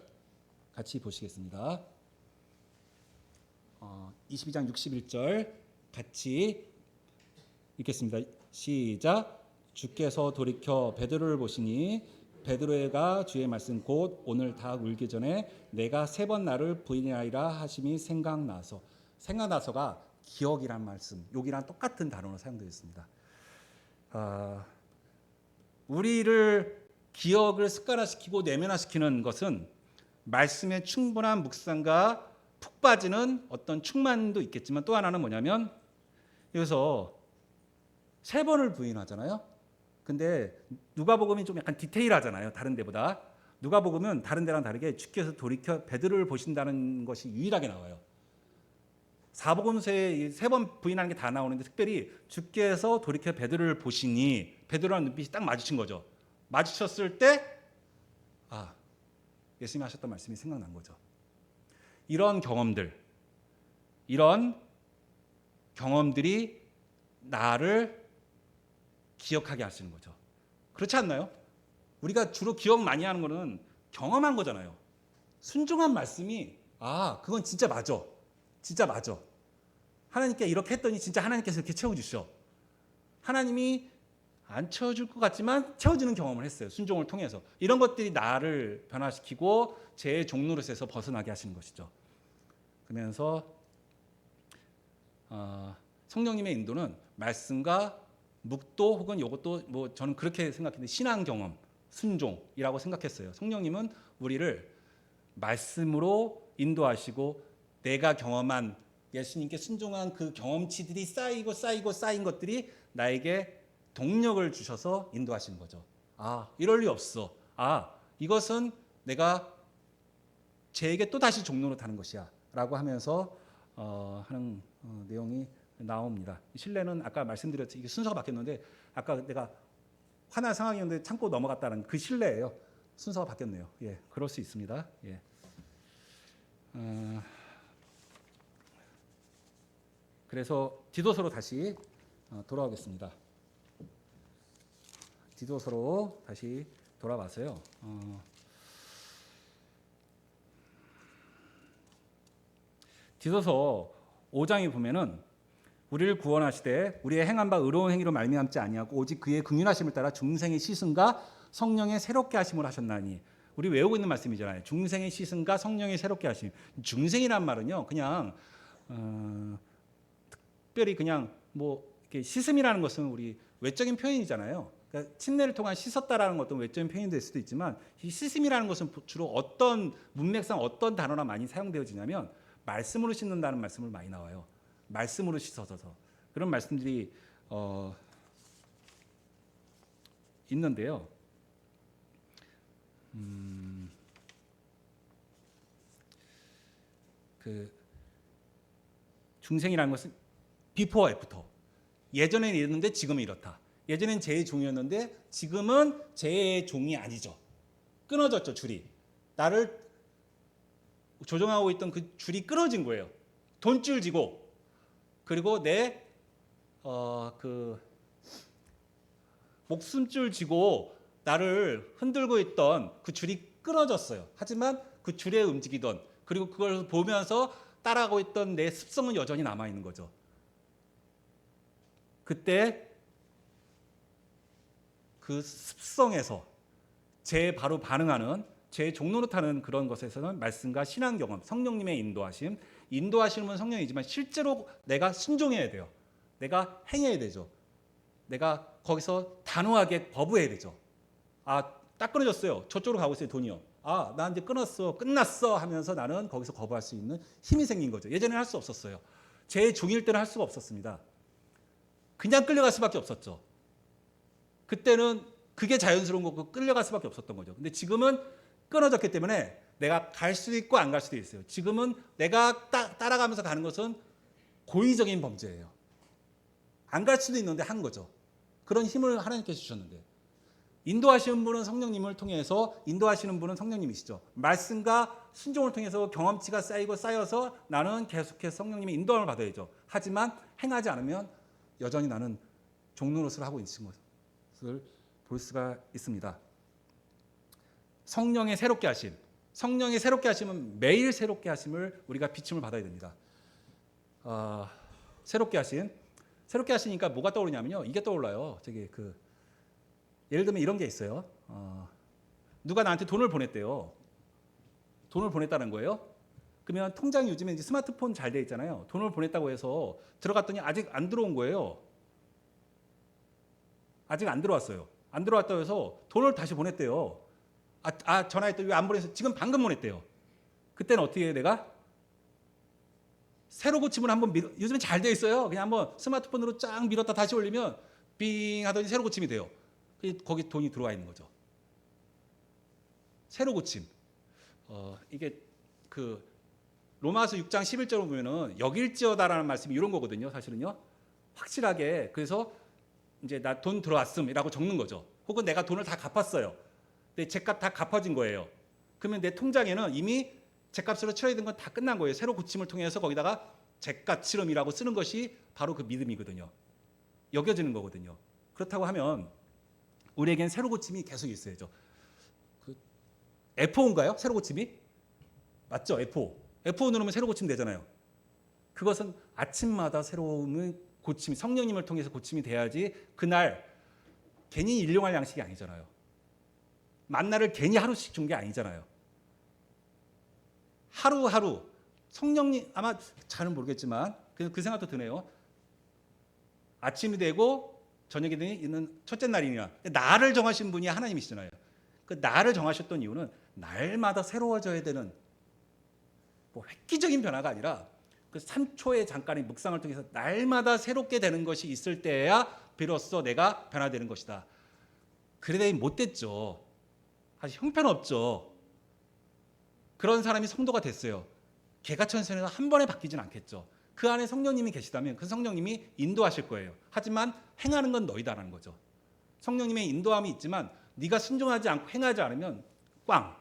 같이 보시겠습니다. 22장 61절 같이 읽겠습니다. 시작. 주께서 돌이켜 베드로를 보시니 베드로가 주의 말씀 곧 오늘 다 울기 전에 내가 3번 나를 부인하리라 하심이 생각나서가 기억이란 말씀, 여기랑 똑같은 단어로 사용되어 있습니다. 우리를 기억을 습관화시키고 내면화시키는 것은 말씀의 충분한 묵상과 푹 빠지는 어떤 충만도 있겠지만 또 하나는 뭐냐면 여기서 3번을 부인하잖아요. 근데 누가복음이 좀 약간 디테일하잖아요. 다른 데보다. 누가복음은 다른 데랑 다르게 주께서 돌이켜 베드로를 보신다는 것이 유일하게 나와요. 사복음서에 3번 부인하는 게 다 나오는데 특별히 주께서 돌이켜 베드로를 보시니 베드로랑 눈빛이 딱 마주친 거죠. 마주쳤을 때 예수님이 하셨던 말씀이 생각난 거죠. 이런 경험들이 나를 기억하게 하시는 거죠. 그렇지 않나요? 우리가 주로 기억 많이 하는 거는 경험한 거잖아요. 순종한 말씀이 그건 진짜 맞아. 진짜 맞아. 하나님께 이렇게 했더니 진짜 하나님께서 이렇게 채워주셔. 하나님이 안 채워줄 것 같지만 채워주는 경험을 했어요. 순종을 통해서. 이런 것들이 나를 변화시키고 제 종노릇에서 벗어나게 하시는 것이죠. 그러면서 성령님의 인도는 말씀과 묵도 혹은 이것도 저는 그렇게 생각했는데 신앙 경험, 순종이라고 생각했어요. 성령님은 우리를 말씀으로 인도하시고 내가 경험한 예수님께 순종한 그 경험치들이 쌓인 것들이 나에게 동력을 주셔서 인도하시는 거죠. 이럴 리 없어. 이것은 내가 쟤에게 또 다시 종로로 타는 것이야. 라고 하면서 하는 내용이 나옵니다. 신뢰는 아까 말씀드렸죠. 이게 순서가 바뀌었는데 아까 내가 화날 상황이었는데 참고 넘어갔다는 그 신뢰예요. 순서가 바뀌었네요. 예, 그럴 수 있습니다. 예. 그래서 디도서로 다시 돌아오겠습니다. 디도서로 다시 돌아와서요. 디도서 5장에 보면은 우리를 구원하시되 우리의 행한 바 의로운 행위로 말미암지 아니하고 오직 그의 긍휼하심을 따라 중생의 시승과 성령의 새롭게 하심을 하셨나니. 우리 외우고 있는 말씀이잖아요. 중생의 시승과 성령의 새롭게 하심. 중생이란 말은요, 그냥 특별히 그냥 이렇게 씻음이라는 것은 우리 외적인 표현이잖아요. 그러니까 침례를 통한 씻었다라는 것도 외적인 표현이 될 수도 있지만 이 씻음이라는 것은 주로 어떤 문맥상 어떤 단어나 많이 사용되어지냐면 말씀으로 씻는다는 말씀을 많이 나와요. 말씀으로 씻어서 그런 말씀들이 있는데요. 그 중생이라는 것은 비포와 애프터. 예전에는 이랬는데 지금은 이렇다. 예전엔 제 종이었는데 지금은 제 종이 아니죠. 끊어졌죠, 줄이. 나를 조종하고 있던 그 줄이 끊어진 거예요. 돈줄 지고 그리고 내 목숨줄 쥐고 나를 흔들고 있던 그 줄이 끊어졌어요. 하지만 그 줄에 움직이던, 그리고 그걸 보면서 따라가고 있던 내 습성은 여전히 남아 있는 거죠. 그때 그 습성에서 제 바로 반응하는, 제 종로로 타는 그런 것에서는 말씀과 신앙 경험, 성령님의 인도하심은 성령이지만 실제로 내가 순종해야 돼요. 내가 행해야 되죠. 내가 거기서 단호하게 거부해야 되죠. 딱 끊어졌어요. 저쪽으로 가고 있어요. 돈이요. 나 이제 끊었어, 끝났어 하면서 나는 거기서 거부할 수 있는 힘이 생긴 거죠. 예전에는 할 수 없었어요. 제 종일 때는 할 수가 없었습니다. 그냥 끌려갈 수밖에 없었죠. 그때는 그게 자연스러운 거고 끌려갈 수밖에 없었던 거죠. 근데 지금은 끊어졌기 때문에 내가 갈 수도 있고 안 갈 수도 있어요. 지금은 내가 따라가면서 가는 것은 고의적인 범죄예요. 안 갈 수도 있는데 한 거죠. 그런 힘을 하나님께서 주셨는데, 인도하시는 분은 성령님을 통해서, 인도하시는 분은 성령님이시죠. 말씀과 순종을 통해서 경험치가 쌓여서 나는 계속해서 성령님의 인도함을 받아야죠. 하지만 행하지 않으면 여전히 나는 종노릇을 하고 있는 것을 볼 수가 있습니다. 성령의 새롭게 하심, 성령의 새롭게 하심은 매일 새롭게 하심을 우리가 비춤을 받아야 됩니다. 새롭게 하시니까 뭐가 떠오르냐면요, 이게 떠올라요. 예를 들면 이런 게 있어요. 누가 나한테 돈을 보냈대요. 돈을 보냈다는 거예요. 그러면 통장이 요즘에 이제 스마트폰 잘 돼 있잖아요. 돈을 보냈다고 해서 들어갔더니 아직 안 들어온 거예요. 아직 안 들어왔어요. 안 들어왔다고 해서 돈을 다시 보냈대요. 전화했더니 왜 안 보냈어요? 지금 방금 보냈대요. 그때는 어떻게 해요, 내가? 새로 고침을 한번 요즘에 잘 돼 있어요. 그냥 한번 스마트폰으로 쫙 밀었다 다시 올리면 빙 하더니 새로 고침이 돼요. 거기 돈이 들어와 있는 거죠. 새로 고침. 이게 로마서 6장 11절을 보면은 여길지어다라는 말씀이 이런 거거든요. 사실은요. 확실하게. 그래서 이제 나 돈 들어왔음이라고 적는 거죠. 혹은 내가 돈을 다 갚았어요. 근데 제값 다 갚아진 거예요. 그러면 내 통장에는 이미 제값으로 치러야 되는 건 다 끝난 거예요. 새로 고침을 통해서 거기다가 제값 치름이라고 쓰는 것이 바로 그 믿음이거든요. 여겨지는 거거든요. 그렇다고 하면 우리에겐 새로 고침이 계속 있어야죠. F5인가요? 새로 고침이? 맞죠? F5 누르면 새로 고침 되잖아요. 그것은 아침마다 새로운 고침이, 성령님을 통해서 고침이 돼야지 그날 괜히 일용할 양식이 아니잖아요. 만나를 괜히 하루씩 준 게 아니잖아요. 하루하루 성령님, 아마 잘은 모르겠지만 그 생각도 드네요. 아침이 되고 저녁이 되는 첫째 날이냐, 나를 정하신 분이 하나님이시잖아요. 그 나를 정하셨던 이유는 날마다 새로워져야 되는, 획기적인 변화가 아니라 그 3초의 잠깐의 묵상을 통해서 날마다 새롭게 되는 것이 있을 때야 비로소 내가 변화되는 것이다. 그래야 못 됐죠. 사실 형편없죠. 그런 사람이 성도가 됐어요. 개가천선에서 한 번에 바뀌진 않겠죠. 그 안에 성령님이 계시다면 그 성령님이 인도하실 거예요. 하지만 행하는 건 너희다라는 거죠. 성령님의 인도함이 있지만 네가 순종하지 않고 행하지 않으면 꽝.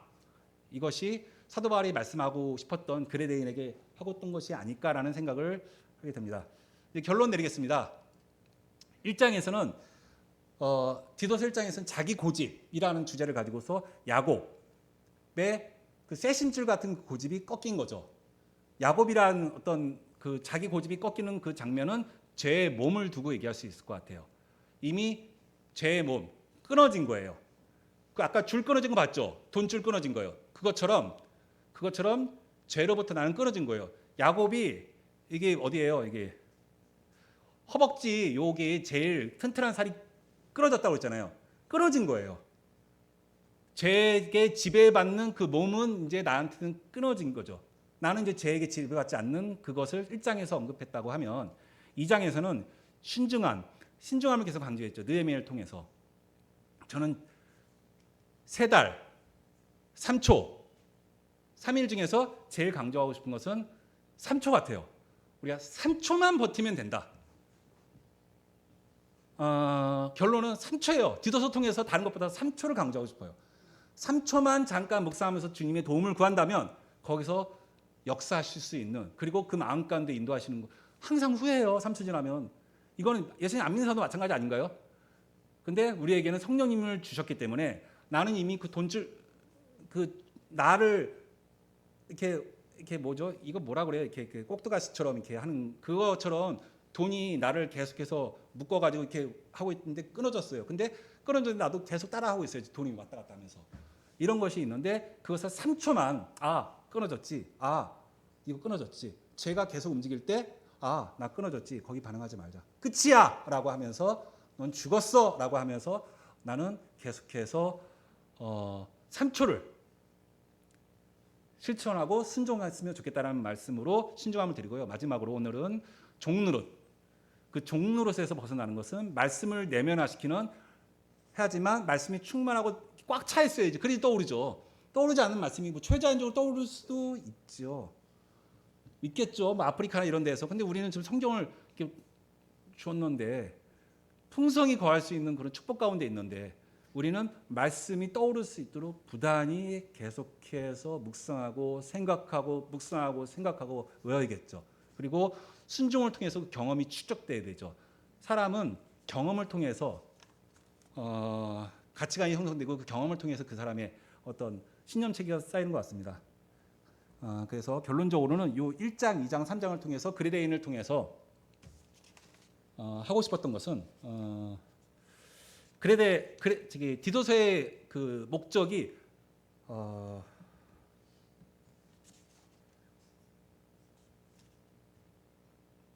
이것이 사도 바울이 말씀하고 싶었던 그레데인에게 하고 있던 것이 아닐까라는 생각을 하게 됩니다. 이제 결론 내리겠습니다. 1장에서는 디도서 1장에서는 자기 고집이라는 주제를 가지고서 야곱의 그 쇄신줄 같은 고집이 꺾인 거죠. 야곱이란 어떤 그 자기 고집이 꺾이는 그 장면은 죄의 몸을 두고 얘기할 수 있을 것 같아요. 이미 죄의 몸 끊어진 거예요. 그 아까 줄 끊어진 거 봤죠? 돈줄 끊어진 거예요. 그것처럼 죄로부터 나는 끊어진 거예요. 야곱이 이게 어디예요? 이게 허벅지 여기 제일 튼튼한 살이 끊어졌다고 했잖아요. 끊어진 거예요. 죄에게 지배받는 그 몸은 이제 나한테는 끊어진 거죠. 나는 이제 죄에게 지배받지 않는 그것을 1장에서 언급했다고 하면 2장에서는 신중함을 계속 강조했죠. 느헤미야를 통해서. 저는 3달, 3초, 3일 중에서 제일 강조하고 싶은 것은 3초 같아요. 우리가 3초만 버티면 된다. 결론은 3초예요. 디도서 통해서 다른 것보다 3초를 강조하고 싶어요. 3초만 잠깐 묵상하면서 주님의 도움을 구한다면 거기서 역사하실 수 있는, 그리고 그 마음 가운데 인도하시는 거, 항상 후회해요. 3초 지나면. 이거는 예수님 안 믿는 사람도 마찬가지 아닌가요? 근데 우리에게는 성령님을 주셨기 때문에 나는 이미 그 돈줄 그 나를 이렇게 뭐죠? 이거 뭐라 그래요? 이렇게 꼭두가시처럼 이렇게 하는 그거처럼 돈이 나를 계속해서 묶어가지고 이렇게 하고 있는데 끊어졌어요. 근데 끊어졌는데 나도 계속 따라하고 있어요. 돈이 왔다 갔다 하면서 이런 것이 있는데 그것을 3초만 끊어졌지. 이거 끊어졌지. 죄가 계속 움직일 때 나 끊어졌지. 거기 반응하지 말자. 끝이야! 라고 하면서 넌 죽었어! 라고 하면서 나는 계속해서 3초를 실천하고 순종했으면 좋겠다는 말씀으로 신중함을 드리고요. 마지막으로 오늘은 종노릇. 그 종노릇에서 벗어나는 것은 말씀을 내면화시키는 해야지만 말씀이 충만하고 꽉 차 있어야지. 그래야 떠오르죠. 떠오르지 않는 말씀이 뭐 초자연적으로 떠오를 수도 있겠죠. 뭐 아프리카나 이런 데서. 근데 우리는 지금 성경을 이렇게 주었는데 풍성히 거할 수 있는 그런 축복 가운데 있는데 우리는 말씀이 떠오를 수 있도록 부단히 계속해서 묵상하고 생각하고 외워야겠죠. 그리고 순종을 통해서 그 경험이 축적돼야 되죠. 사람은 경험을 통해서 가치관이 형성되고 그 경험을 통해서 그 사람의 어떤 신념체계가 쌓이는 것 같습니다. 그래서 결론적으로는 이 1장, 2장, 3장을 통해서 그리레인을 통해서 하고 싶었던 것은 디도서의 그 목적이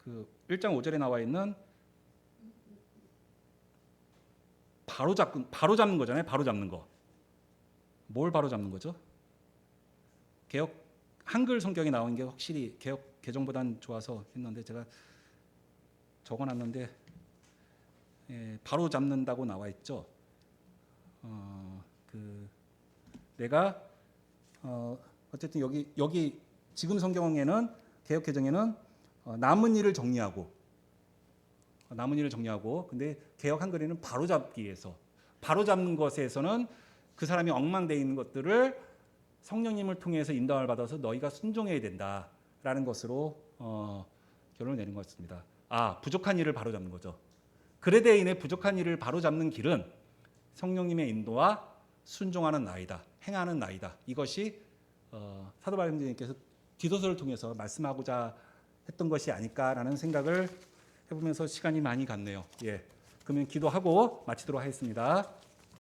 그 1장 5절에 나와 있는 바로 잡는 거잖아요. 바로 잡는 거. 뭘 바로 잡는 거죠? 개혁 한글 성경에 나온 게 확실히 개혁 개정보단 좋아서 했는데 제가 적어놨는데 바로 잡는다고 나와 있죠. 내가 어쨌든 여기 지금 성경에는 개혁 개정에는 남은 일을 정리하고 근데 개혁 한글에는 바로 잡기 위해서 바로 잡는 것에서는 그 사람이 엉망되어 있는 것들을 성령님을 통해서 인도함을 받아서 너희가 순종해야 된다라는 것으로 결론을 내린 것 같습니다. 부족한 일을 바로 잡는 거죠. 그레데인의 부족한 일을 바로 잡는 길은 성령님의 인도와 순종하는 나이다. 행하는 나이다. 이것이 사도 바울님께서 디도서를 통해서 말씀하고자 했던 것이 아닐까라는 생각을 해보면서 시간이 많이 갔네요. 그러면 기도하고 마치도록 하겠습니다.